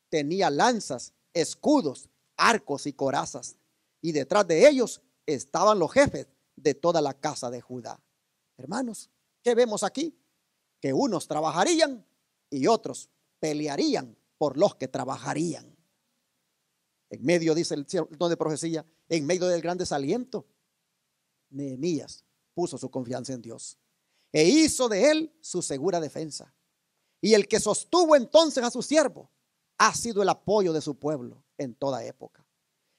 tenía lanzas, escudos, arcos y corazas. Y detrás de ellos estaban los jefes de toda la casa de Judá. Hermanos, ¿qué vemos aquí? Que unos trabajarían y otros pelearían por los que trabajarían. En medio, dice el don de profecía, en medio del gran desaliento, Nehemías puso su confianza en Dios e hizo de él su segura defensa. Y el que sostuvo entonces a su siervo ha sido el apoyo de su pueblo, en toda época.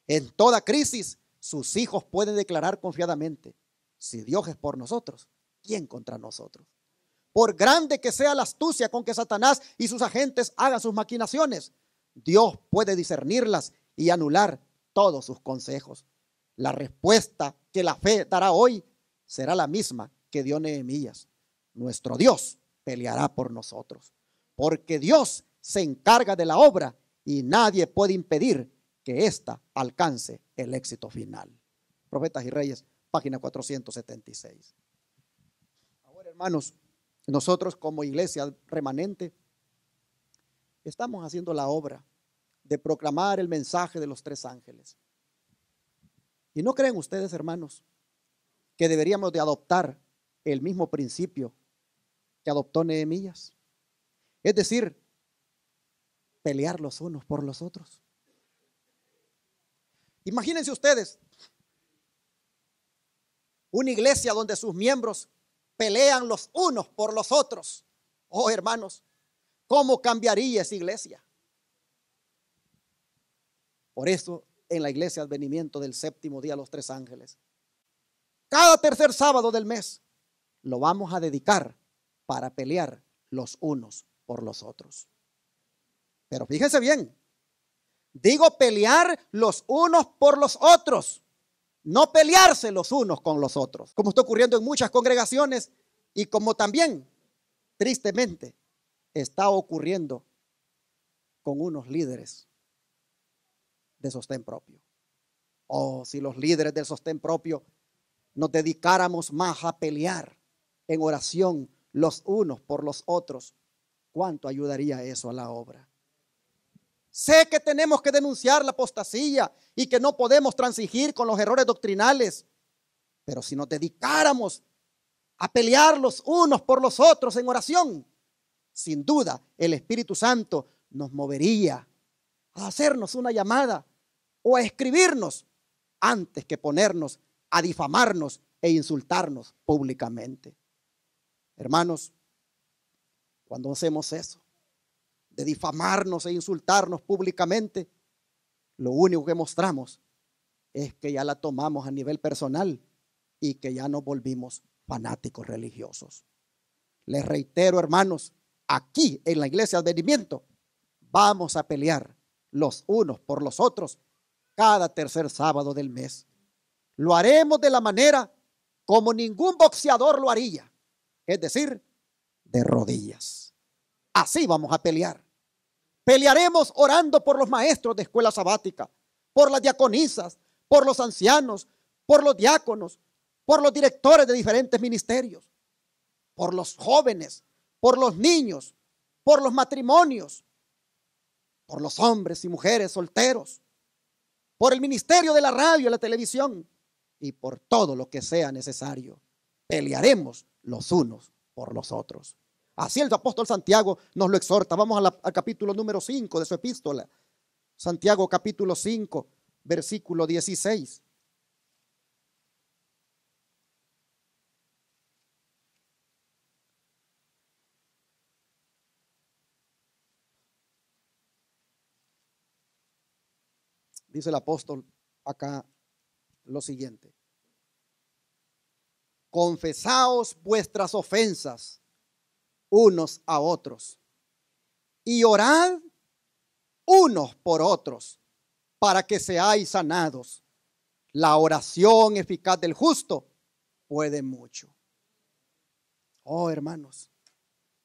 En toda crisis, sus hijos pueden declarar confiadamente: si Dios es por nosotros, ¿quién contra nosotros? Por grande que sea la astucia con que Satanás y sus agentes hagan sus maquinaciones, Dios puede discernirlas y anular todos sus consejos. La respuesta que la fe dará hoy será la misma que dio Nehemías: nuestro Dios peleará por nosotros, porque Dios se encarga de la obra y nadie puede impedir que ésta alcance el éxito final. Profetas y Reyes, página 476. Ahora, hermanos, nosotros como iglesia remanente estamos haciendo la obra de proclamar el mensaje de los tres ángeles. ¿Y no creen ustedes, hermanos, que deberíamos de adoptar el mismo principio que adoptó Nehemías? Es decir, pelear los unos por los otros. Imagínense ustedes una iglesia donde sus miembros pelean los unos por los otros. Oh, hermanos, ¿cómo cambiaría esa iglesia? Por eso, en la iglesia Advenimiento del séptimo día, los tres ángeles, cada tercer sábado del mes, lo vamos a dedicar para pelear los unos por los otros. Pero fíjense bien, digo pelear los unos por los otros, no pelearse los unos con los otros, como está ocurriendo en muchas congregaciones y como también, tristemente, está ocurriendo con unos líderes de sostén propio. Oh, si los líderes del sostén propio nos dedicáramos más a pelear en oración los unos por los otros, ¿cuánto ayudaría eso a la obra? Sé que tenemos que denunciar la apostasía y que no podemos transigir con los errores doctrinales, pero si nos dedicáramos a pelear los unos por los otros en oración, sin duda el Espíritu Santo nos movería a hacernos una llamada o a escribirnos antes que ponernos a difamarnos e insultarnos públicamente. Hermanos, cuando hacemos eso, de difamarnos e insultarnos públicamente, lo único que mostramos es que ya la tomamos a nivel personal y que ya nos volvimos fanáticos religiosos. Les reitero, hermanos, aquí en la iglesia Advenimiento vamos a pelear los unos por los otros cada tercer sábado del mes. Lo haremos de la manera como ningún boxeador lo haría, es decir, de rodillas. Así vamos a pelear. Pelearemos orando por los maestros de escuela sabática, por las diaconisas, por los ancianos, por los diáconos, por los directores de diferentes ministerios, por los jóvenes, por los niños, por los matrimonios, por los hombres y mujeres solteros, por el ministerio de la radio y la televisión y por todo lo que sea necesario. Pelearemos los unos por los otros. Así el apóstol Santiago nos lo exhorta. Vamos al capítulo número 5 de su epístola. Santiago capítulo 5, versículo 16. Dice el apóstol acá lo siguiente: confesaos vuestras ofensas unos a otros y orad unos por otros para que seáis sanados. La oración eficaz del justo puede mucho. Oh, hermanos,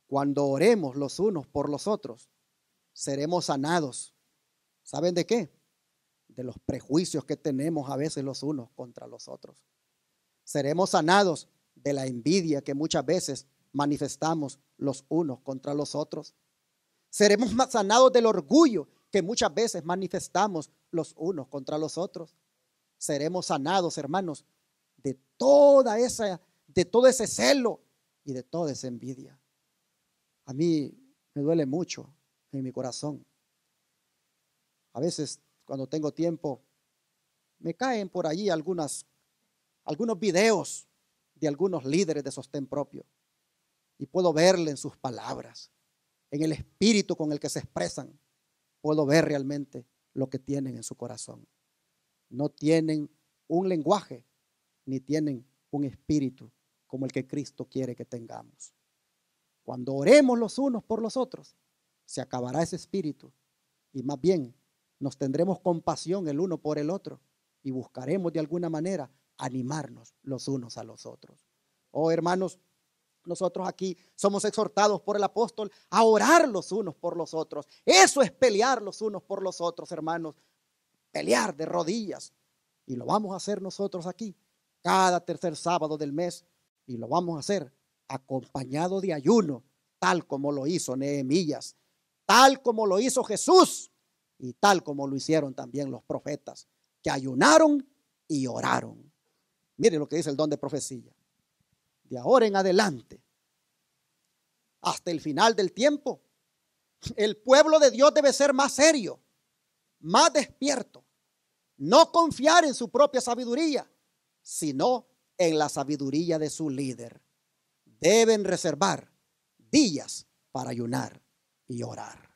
cuando oremos los unos por los otros, seremos sanados. ¿Saben de qué? De los prejuicios que tenemos a veces los unos contra los otros. Seremos sanados de la envidia que muchas veces manifestamos los unos contra los otros. Seremos sanados del orgullo que muchas veces manifestamos los unos contra los otros. Seremos sanados, hermanos, de todo ese celo y de toda esa envidia. A mí me duele mucho en mi corazón. A veces, cuando tengo tiempo, me caen por allí algunos videos de algunos líderes de sostén propio y puedo verle en sus palabras, en el espíritu con el que se expresan, puedo ver realmente lo que tienen en su corazón. No tienen un lenguaje ni tienen un espíritu como el que Cristo quiere que tengamos. Cuando oremos los unos por los otros, se acabará ese espíritu y más bien nos tendremos compasión el uno por el otro y buscaremos de alguna manera animarnos los unos a los otros. Oh, hermanos, nosotros aquí somos exhortados por el apóstol a orar los unos por los otros. Eso es pelear los unos por los otros, hermanos. Pelear de rodillas. Y lo vamos a hacer nosotros aquí cada tercer sábado del mes. Y lo vamos a hacer acompañado de ayuno, tal como lo hizo Nehemías, tal como lo hizo Jesús y tal como lo hicieron también los profetas, que ayunaron y oraron. Miren lo que dice el don de profecía. De ahora en adelante, hasta el final del tiempo, el pueblo de Dios debe ser más serio, más despierto, no confiar en su propia sabiduría, sino en la sabiduría de su líder. Deben reservar días para ayunar y orar.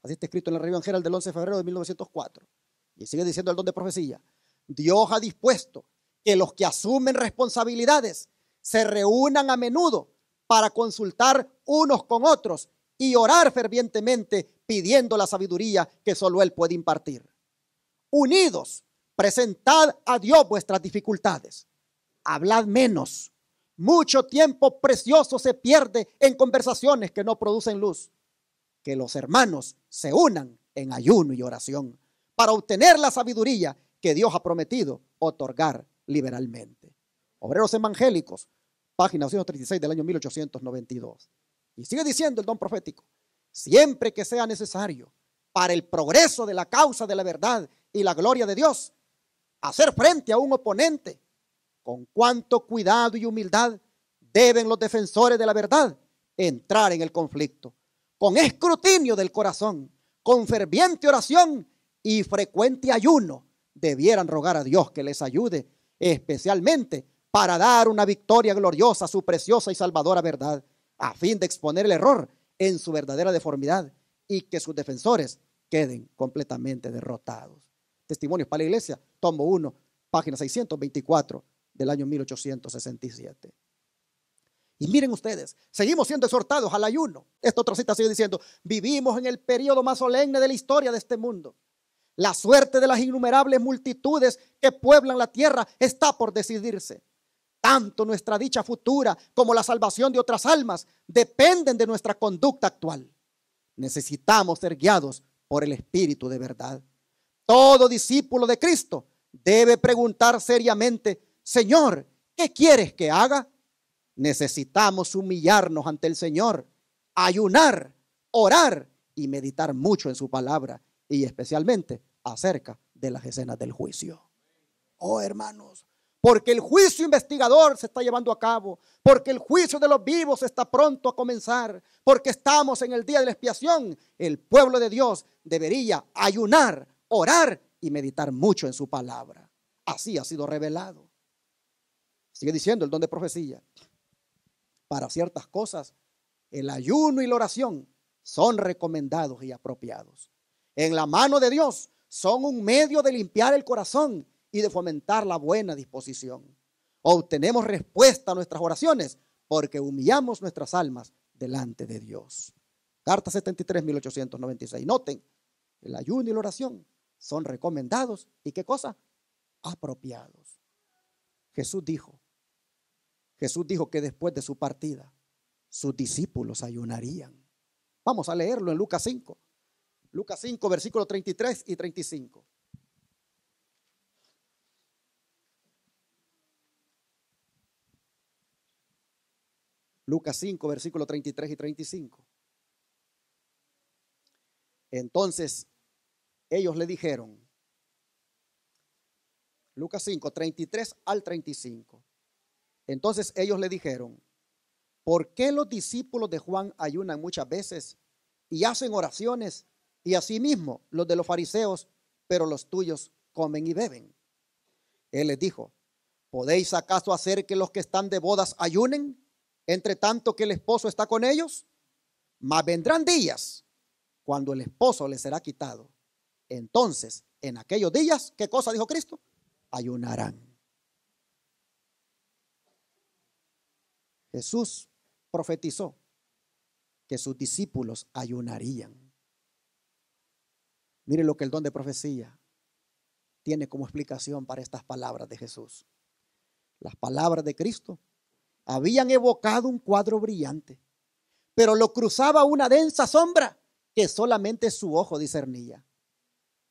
Así está escrito en la Revista Evangélica del 11 de febrero de 1904. Y sigue diciendo el don de profecía. Dios ha dispuesto que los que asumen responsabilidades se reúnan a menudo para consultar unos con otros y orar fervientemente pidiendo la sabiduría que solo Él puede impartir. Unidos, presentad a Dios vuestras dificultades. Hablad menos. Mucho tiempo precioso se pierde en conversaciones que no producen luz. Que los hermanos se unan en ayuno y oración para obtener la sabiduría que Dios ha prometido otorgar liberalmente. Obreros Evangélicos, página 236 del año 1892. Y sigue diciendo el don profético, siempre que sea necesario para el progreso de la causa de la verdad y la gloria de Dios, hacer frente a un oponente, con cuánto cuidado y humildad deben los defensores de la verdad entrar en el conflicto, con escrutinio del corazón, con ferviente oración y frecuente ayuno, debieran rogar a Dios que les ayude, especialmente para dar una victoria gloriosa a su preciosa y salvadora verdad, a fin de exponer el error en su verdadera deformidad y que sus defensores queden completamente derrotados. Testimonios para la Iglesia, tomo 1, página 624 del año 1867. Y miren ustedes, seguimos siendo exhortados al ayuno. Esta otra cita sigue diciendo, vivimos en el periodo más solemne de la historia de este mundo. La suerte de las innumerables multitudes que pueblan la tierra está por decidirse. Tanto nuestra dicha futura como la salvación de otras almas dependen de nuestra conducta actual. Necesitamos ser guiados por el Espíritu de verdad. Todo discípulo de Cristo debe preguntar seriamente, Señor, ¿qué quieres que haga? Necesitamos humillarnos ante el Señor, ayunar, orar y meditar mucho en su palabra y especialmente acerca de las escenas del juicio. Oh, hermanos, porque el juicio investigador se está llevando a cabo, porque el juicio de los vivos está pronto a comenzar, porque estamos en el día de la expiación, el pueblo de Dios debería ayunar, orar y meditar mucho en su palabra. Así ha sido revelado. Sigue diciendo el don de profecía. Para ciertas cosas, el ayuno y la oración son recomendados y apropiados. En la mano de Dios son un medio de limpiar el corazón y de fomentar la buena disposición. Obtenemos respuesta a nuestras oraciones porque humillamos nuestras almas delante de Dios. Carta 73, 1896. Noten, el ayuno y la oración son recomendados y ¿qué cosa? Apropiados. Jesús dijo que después de su partida, sus discípulos ayunarían. Vamos a leerlo en Lucas 5. Lucas 5, versículos 33 y 35. Lucas 5, versículos 33 y 35. Entonces, ellos le dijeron, Lucas 5, 33 al 35. Entonces ellos le dijeron, ¿por qué los discípulos de Juan ayunan muchas veces y hacen oraciones y asimismo los de los fariseos, pero los tuyos comen y beben? Él les dijo, ¿podéis acaso hacer que los que están de bodas ayunen, entre tanto que el esposo está con ellos? Mas vendrán días cuando el esposo les será quitado, Entonces, en aquellos días, ¿qué cosa dijo Cristo? Ayunarán. Jesús profetizó que sus discípulos ayunarían. Mire lo que el don de profecía tiene como explicación para estas palabras de Jesús. Las palabras de Cristo habían evocado un cuadro brillante, pero lo cruzaba una densa sombra que solamente su ojo discernía.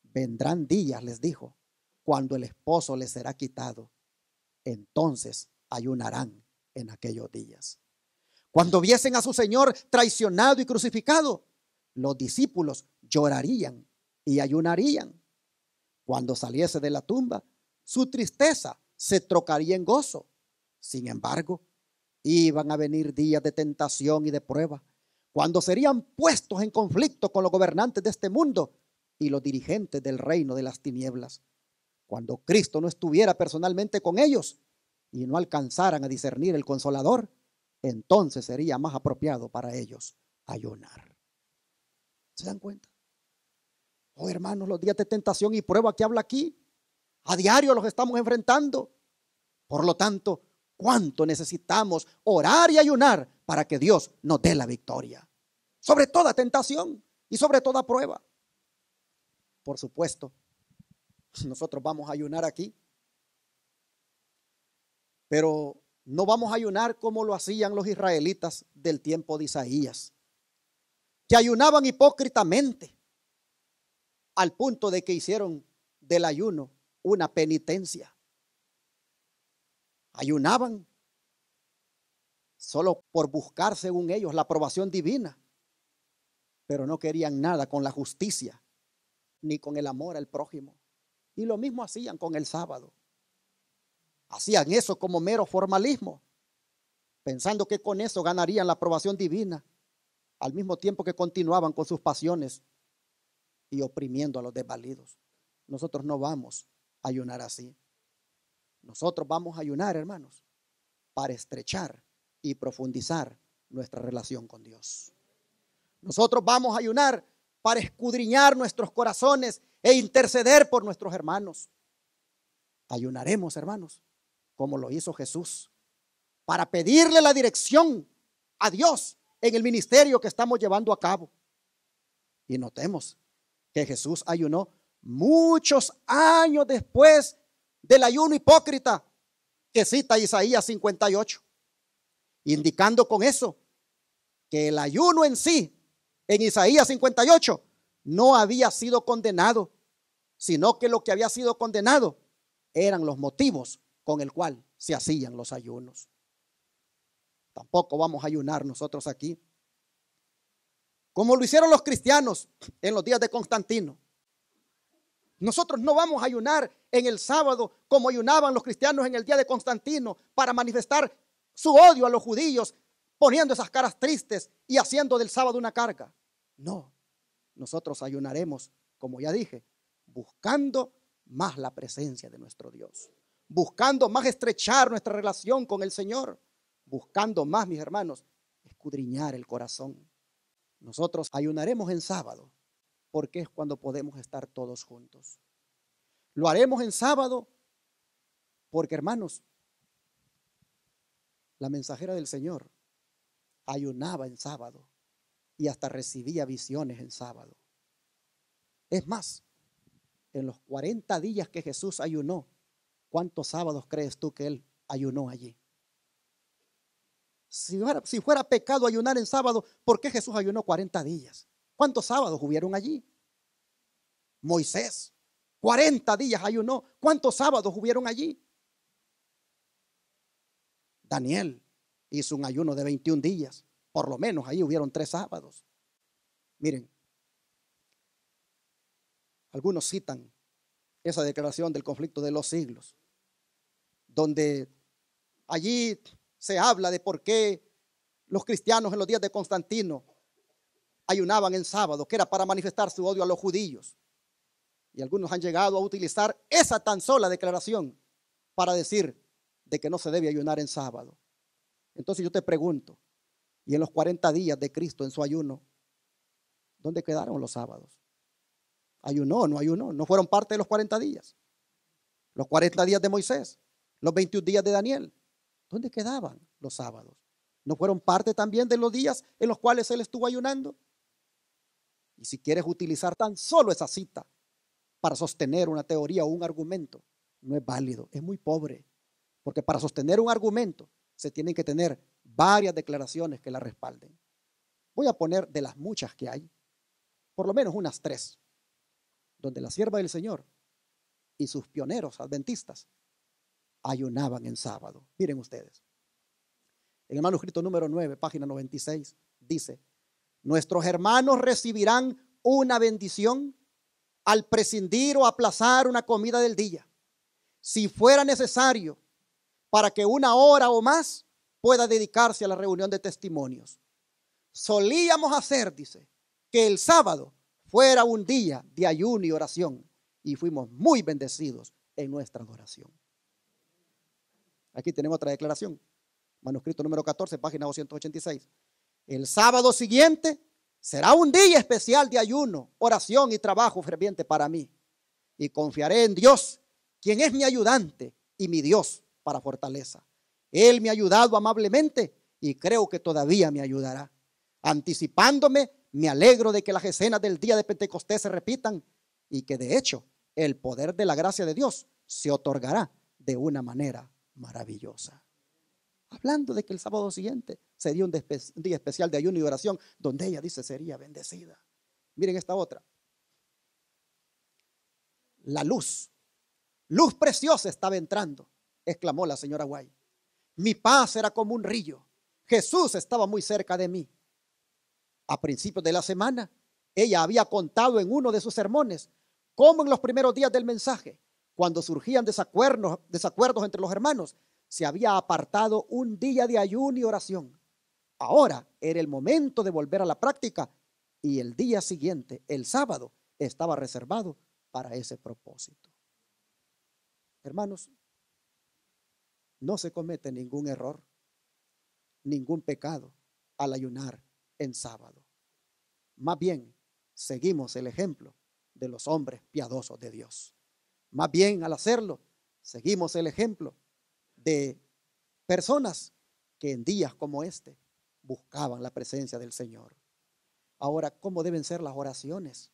Vendrán días, les dijo, cuando el esposo les será quitado. Entonces ayunarán en aquellos días. Cuando viesen a su Señor traicionado y crucificado, los discípulos llorarían y ayunarían. Cuando saliese de la tumba, su tristeza se trocaría en gozo. Sin embargo, iban a venir días de tentación y de prueba, cuando serían puestos en conflicto con los gobernantes de este mundo y los dirigentes del reino de las tinieblas. Cuando Cristo no estuviera personalmente con ellos y no alcanzaran a discernir el Consolador, entonces sería más apropiado para ellos ayunar. ¿Se dan cuenta? Oh, hermanos, los días de tentación y prueba que habla aquí, a diario los estamos enfrentando. Por lo tanto, ¿cuánto necesitamos orar y ayunar para que Dios nos dé la victoria? Sobre toda tentación y sobre toda prueba. Por supuesto, nosotros vamos a ayunar aquí, pero no vamos a ayunar como lo hacían los israelitas del tiempo de Isaías, que ayunaban hipócritamente al punto de que hicieron del ayuno una penitencia. Ayunaban solo por buscar, según ellos, la aprobación divina, pero no querían nada con la justicia ni con el amor al prójimo. Y lo mismo hacían con el sábado. Hacían eso como mero formalismo, pensando que con eso ganarían la aprobación divina, al mismo tiempo que continuaban con sus pasiones y oprimiendo a los desvalidos. Nosotros no vamos a ayunar así. Nosotros vamos a ayunar, hermanos, para estrechar y profundizar nuestra relación con Dios. Nosotros vamos a ayunar para escudriñar nuestros corazones e interceder por nuestros hermanos. Ayunaremos, hermanos, como lo hizo Jesús, para pedirle la dirección a Dios en el ministerio que estamos llevando a cabo. Y notemos que Jesús ayunó muchos años después del ayuno hipócrita que cita Isaías 58, indicando con eso que el ayuno en sí, en Isaías 58, no había sido condenado, sino que lo que había sido condenado eran los motivos con el cual se hacían los ayunos. Tampoco vamos a ayunar nosotros aquí como lo hicieron los cristianos en los días de Constantino. Nosotros no vamos a ayunar en el sábado como ayunaban los cristianos en el día de Constantino para manifestar su odio a los judíos, poniendo esas caras tristes y haciendo del sábado una carga. No, nosotros ayunaremos, como ya dije, buscando más la presencia de nuestro Dios, buscando más estrechar nuestra relación con el Señor, buscando más, mis hermanos, escudriñar el corazón. Nosotros ayunaremos en sábado porque es cuando podemos estar todos juntos. Lo haremos en sábado porque, hermanos, la mensajera del Señor ayunaba en sábado y hasta recibía visiones en sábado. Es más, en los 40 días que Jesús ayunó, ¿cuántos sábados crees tú que él ayunó allí? Si fuera pecado ayunar en sábado, ¿por qué Jesús ayunó 40 días? ¿Cuántos sábados hubieron allí? Moisés, 40 días ayunó. ¿Cuántos sábados hubieron allí? Daniel hizo un ayuno de 21 días. Por lo menos ahí hubieron 3 sábados. Miren, algunos citan esa declaración del conflicto de los siglos, donde allí se habla de por qué los cristianos en los días de Constantino ayunaban en sábado, que era para manifestar su odio a los judíos. Y algunos han llegado a utilizar esa tan sola declaración para decir de que no se debe ayunar en sábado. Entonces yo te pregunto, y en los 40 días de Cristo en su ayuno, ¿dónde quedaron los sábados? ¿Ayunó o no ayunó? No fueron parte de los 40 días. Los 40 días de Moisés, los 21 días de Daniel. ¿Dónde quedaban los sábados? ¿No fueron parte también de los días en los cuales él estuvo ayunando? Y si quieres utilizar tan solo esa cita para sostener una teoría o un argumento, no es válido, es muy pobre. Porque para sostener un argumento se tienen que tener varias declaraciones que la respalden. Voy a poner de las muchas que hay, por lo menos unas 3, donde la sierva del Señor y sus pioneros adventistas ayunaban en sábado. Miren ustedes. En el manuscrito número 9, página 96, dice: nuestros hermanos recibirán una bendición al prescindir o aplazar una comida del día, si fuera necesario, para que 1 hora o más pueda dedicarse a la reunión de testimonios. Solíamos hacer, dice, que el sábado fuera un día de ayuno y oración, y fuimos muy bendecidos en nuestra adoración. Aquí tenemos otra declaración. Manuscrito número 14, página 286. El sábado siguiente será un día especial de ayuno, oración y trabajo ferviente para mí. Y confiaré en Dios, quien es mi ayudante y mi Dios para fortaleza. Él me ha ayudado amablemente y creo que todavía me ayudará. Anticipándome, me alegro de que las escenas del día de Pentecostés se repitan y que de hecho el poder de la gracia de Dios se otorgará de una manera maravillosa. Hablando de que el sábado siguiente sería un día especial de ayuno y oración, donde ella dice sería bendecida. Miren esta otra. La luz preciosa estaba entrando, exclamó la señora White. Mi paz era como un río. Jesús estaba muy cerca de mí. A principios de la semana, ella había contado en uno de sus sermones cómo en los primeros días del mensaje, cuando surgían desacuerdos entre los hermanos, se había apartado un día de ayuno y oración. Ahora era el momento de volver a la práctica y el día siguiente, el sábado, estaba reservado para ese propósito. Hermanos, no se comete ningún error, ningún pecado al ayunar en sábado. Más bien, seguimos el ejemplo de los hombres piadosos de Dios. Más bien, al hacerlo, seguimos el ejemplo de personas que en días como este buscaban la presencia del Señor. Ahora, ¿cómo deben ser las oraciones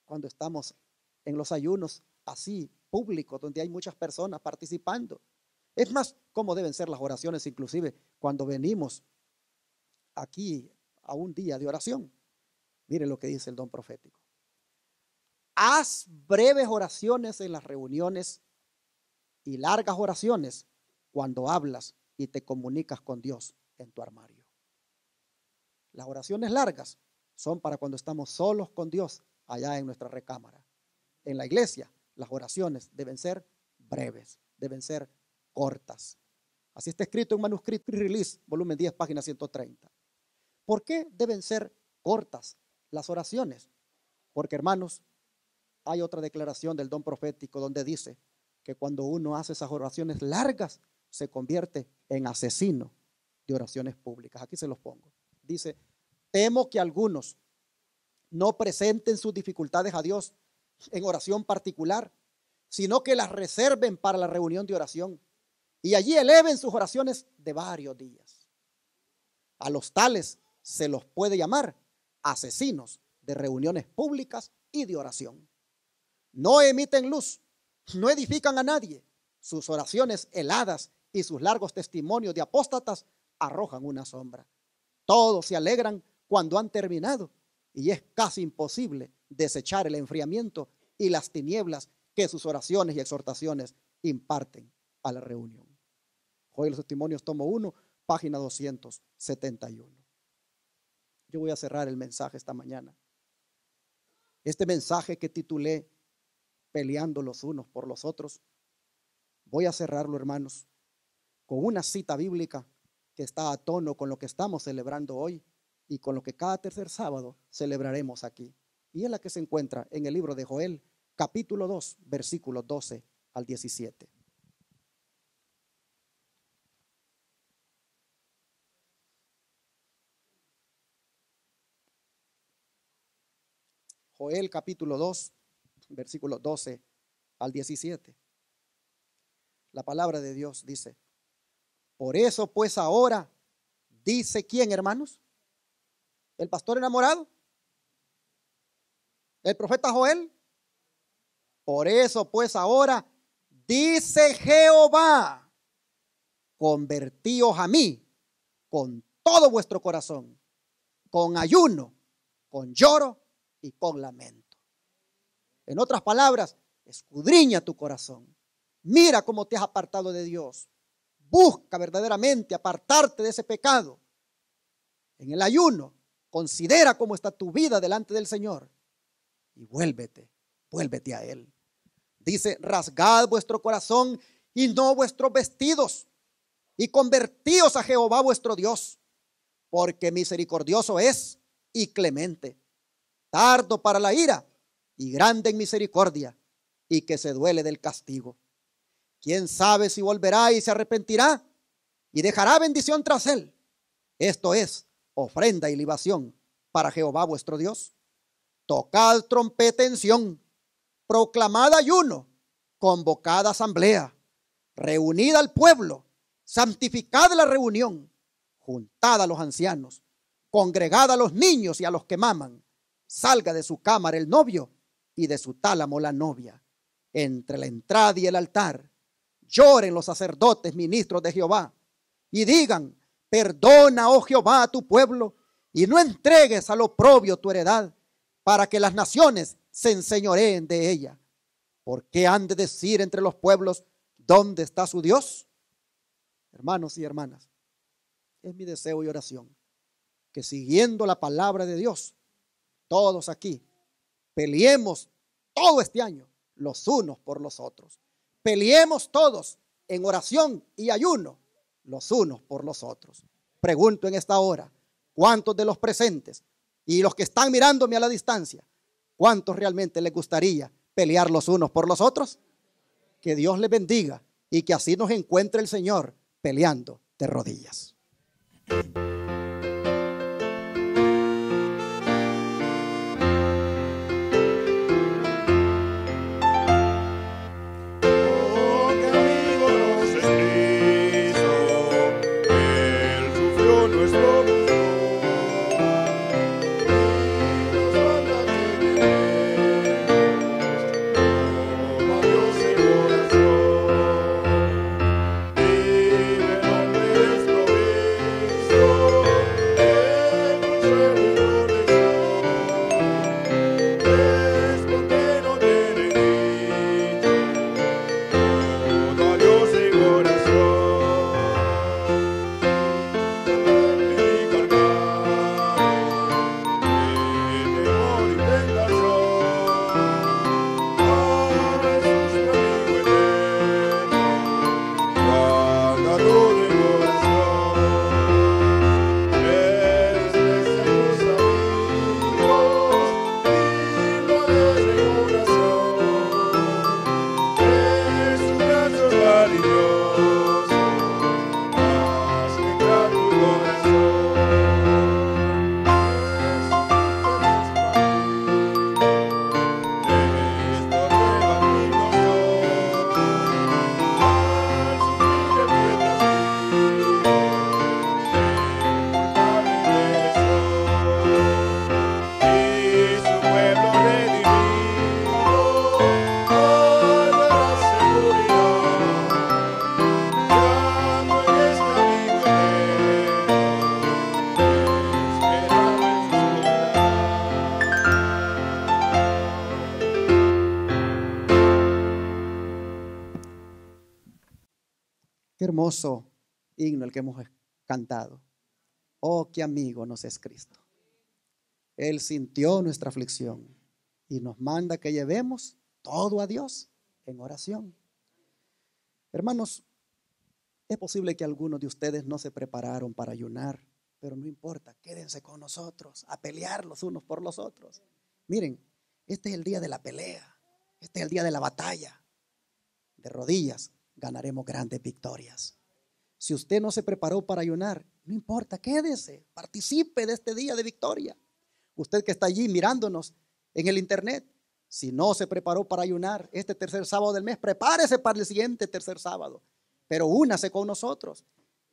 cuando estamos en los ayunos así públicos, donde hay muchas personas participando? Es más, ¿cómo deben ser las oraciones inclusive cuando venimos aquí a un día de oración? Mire lo que dice el don profético. Haz breves oraciones en las reuniones y largas oraciones cuando hablas y te comunicas con Dios en tu armario. Las oraciones largas son para cuando estamos solos con Dios allá en nuestra recámara. En la iglesia, las oraciones deben ser breves, deben ser cortas. Así está escrito en Manuscrito Release, volumen 10, página 130. ¿Por qué deben ser cortas las oraciones? Porque, hermanos, hay otra declaración del don profético donde dice que cuando uno hace esas oraciones largas, se convierte en asesino de oraciones públicas. Aquí se los pongo. Dice: temo que algunos no presenten sus dificultades a Dios en oración particular, sino que las reserven para la reunión de oración y allí eleven sus oraciones de varios días. A los tales se los puede llamar asesinos de reuniones públicas y de oración. No emiten luz, no edifican a nadie. Sus oraciones heladas y sus largos testimonios de apóstatas arrojan una sombra. Todos se alegran cuando han terminado y es casi imposible desechar el enfriamiento y las tinieblas que sus oraciones y exhortaciones imparten a la reunión. Hoy los testimonios, tomo 1, página 271. Yo voy a cerrar el mensaje esta mañana. Este mensaje que titulé Peleando los unos por los otros, voy a cerrarlo, hermanos, con una cita bíblica que está a tono con lo que estamos celebrando hoy y con lo que cada tercer sábado celebraremos aquí. Y es la que se encuentra en el libro de Joel, capítulo 2, versículos 12 al 17. Joel capítulo 2, versículos 12 al 17. La palabra de Dios dice: por eso pues ahora, dice quién, hermanos, el pastor enamorado, el profeta Joel. Por eso pues ahora, dice Jehová, convertíos a mí con todo vuestro corazón, con ayuno, con lloro y con lamento. En otras palabras, escudriña tu corazón. Mira cómo te has apartado de Dios. Busca verdaderamente apartarte de ese pecado. En el ayuno, considera cómo está tu vida delante del Señor y vuélvete a Él. Dice: rasgad vuestro corazón y no vuestros vestidos, y convertíos a Jehová vuestro Dios, porque misericordioso es y clemente, tardo para la ira y grande en misericordia, y que se duele del castigo. ¿Quién sabe si volverá y se arrepentirá y dejará bendición tras él? Esto es ofrenda y libación para Jehová vuestro Dios. Tocad trompeta en Sión, proclamad ayuno, convocad asamblea, reunid al pueblo, santificad la reunión, juntad a los ancianos, congregad a los niños y a los que maman. Salga de su cámara el novio y de su tálamo la novia. Entre la entrada y el altar lloren los sacerdotes ministros de Jehová y digan: perdona, oh Jehová, a tu pueblo, y no entregues al oprobio tu heredad, para que las naciones se enseñoreen de ella. ¿Por qué han de decir entre los pueblos: ¿dónde está su Dios? Hermanos y hermanas, es mi deseo y oración que, siguiendo la palabra de Dios, todos aquí peleemos todo este año los unos por los otros. Peleemos todos en oración y ayuno los unos por los otros. Pregunto en esta hora: ¿cuántos de los presentes y los que están mirándome a la distancia, cuántos realmente les gustaría pelear los unos por los otros? Que Dios les bendiga y que así nos encuentre el Señor peleando de rodillas. Qué hermoso himno el que hemos cantado. Oh, qué amigo nos es Cristo. Él sintió nuestra aflicción y nos manda que llevemos todo a Dios en oración. Hermanos, es posible que algunos de ustedes no se prepararon para ayunar, pero no importa, quédense con nosotros a pelear los unos por los otros. Miren, este es el día de la pelea, este es el día de la batalla. De rodillas ganaremos grandes victorias. Si usted no se preparó para ayunar, no importa, quédese, participe de este día de victoria. Usted que está allí mirándonos en el internet, Si no se preparó para ayunar este tercer sábado del mes, prepárese para el siguiente tercer sábado. Pero únase con nosotros.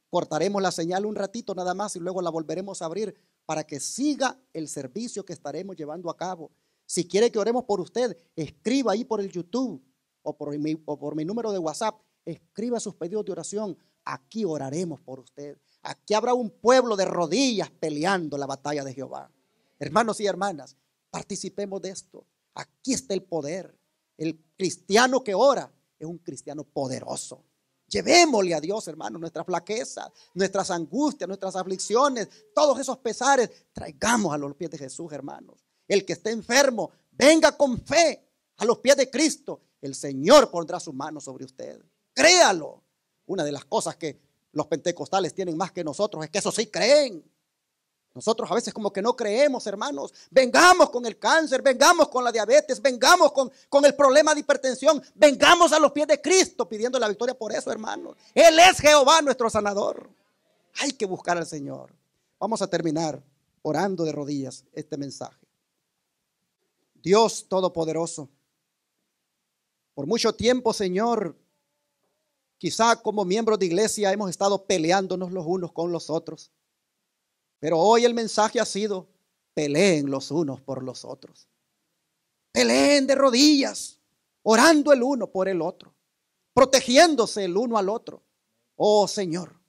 Cortaremos la señal un ratito nada más y luego la volveremos a abrir para que siga el servicio que estaremos llevando a cabo. Si quiere que oremos por usted, escriba ahí por el YouTube o por mi número de WhatsApp. Escriba sus pedidos de oración. Aquí oraremos por usted. Aquí habrá un pueblo de rodillas peleando la batalla de Jehová. Hermanos y hermanas, participemos de esto. Aquí está el poder. El cristiano que ora es un cristiano poderoso. Llevémosle a Dios, hermanos, nuestras flaquezas, nuestras angustias, nuestras aflicciones, todos esos pesares, traigamos a los pies de Jesús, hermanos. El que esté enfermo, venga con fe a los pies de Cristo. El Señor pondrá su mano sobre usted. Créalo. Una de las cosas que los pentecostales tienen más que nosotros es que eso sí creen. Nosotros a veces como que no creemos, hermanos. Vengamos con el cáncer, vengamos con la diabetes, vengamos con el problema de hipertensión. Vengamos a los pies de Cristo pidiendo la victoria por eso, hermanos. Él es Jehová nuestro sanador. Hay que buscar al Señor. Vamos a terminar orando de rodillas este mensaje. Dios Todopoderoso, por mucho tiempo, Señor, quizá como miembros de iglesia hemos estado peleándonos los unos con los otros. Pero hoy el mensaje ha sido: peleen los unos por los otros. Peleen de rodillas, orando el uno por el otro, protegiéndose el uno al otro. Oh Señor,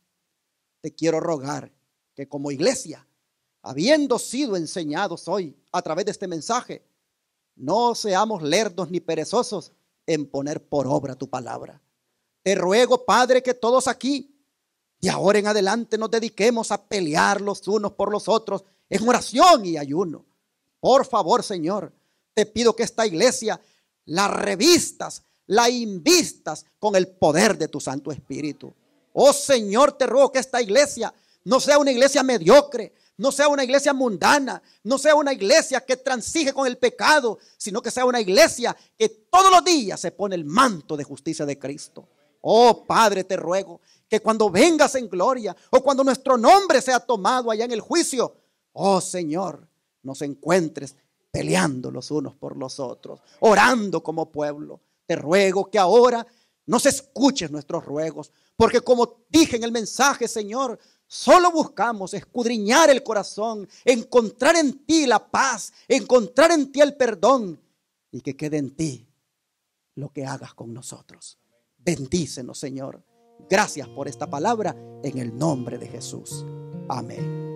te quiero rogar que como iglesia, habiendo sido enseñados hoy a través de este mensaje, no seamos lerdos ni perezosos en poner por obra tu palabra. Te ruego, Padre, que todos aquí, de ahora en adelante, nos dediquemos a pelear los unos por los otros en oración y ayuno. Por favor, Señor, te pido que esta iglesia la revistas, la invistas con el poder de tu Santo Espíritu. Oh Señor, te ruego que esta iglesia no sea una iglesia mediocre, no sea una iglesia mundana, no sea una iglesia que transige con el pecado, sino que sea una iglesia que todos los días se pone el manto de justicia de Cristo. Oh Padre, te ruego que cuando vengas en gloria o cuando nuestro nombre sea tomado allá en el juicio, oh Señor, nos encuentres peleando los unos por los otros, orando como pueblo. Te ruego que ahora nos escuches nuestros ruegos, porque como dije en el mensaje, Señor, solo buscamos escudriñar el corazón, encontrar en ti la paz, encontrar en ti el perdón y que quede en ti lo que hagas con nosotros. Bendícenos, Señor. Gracias por esta palabra en el nombre de Jesús. Amén.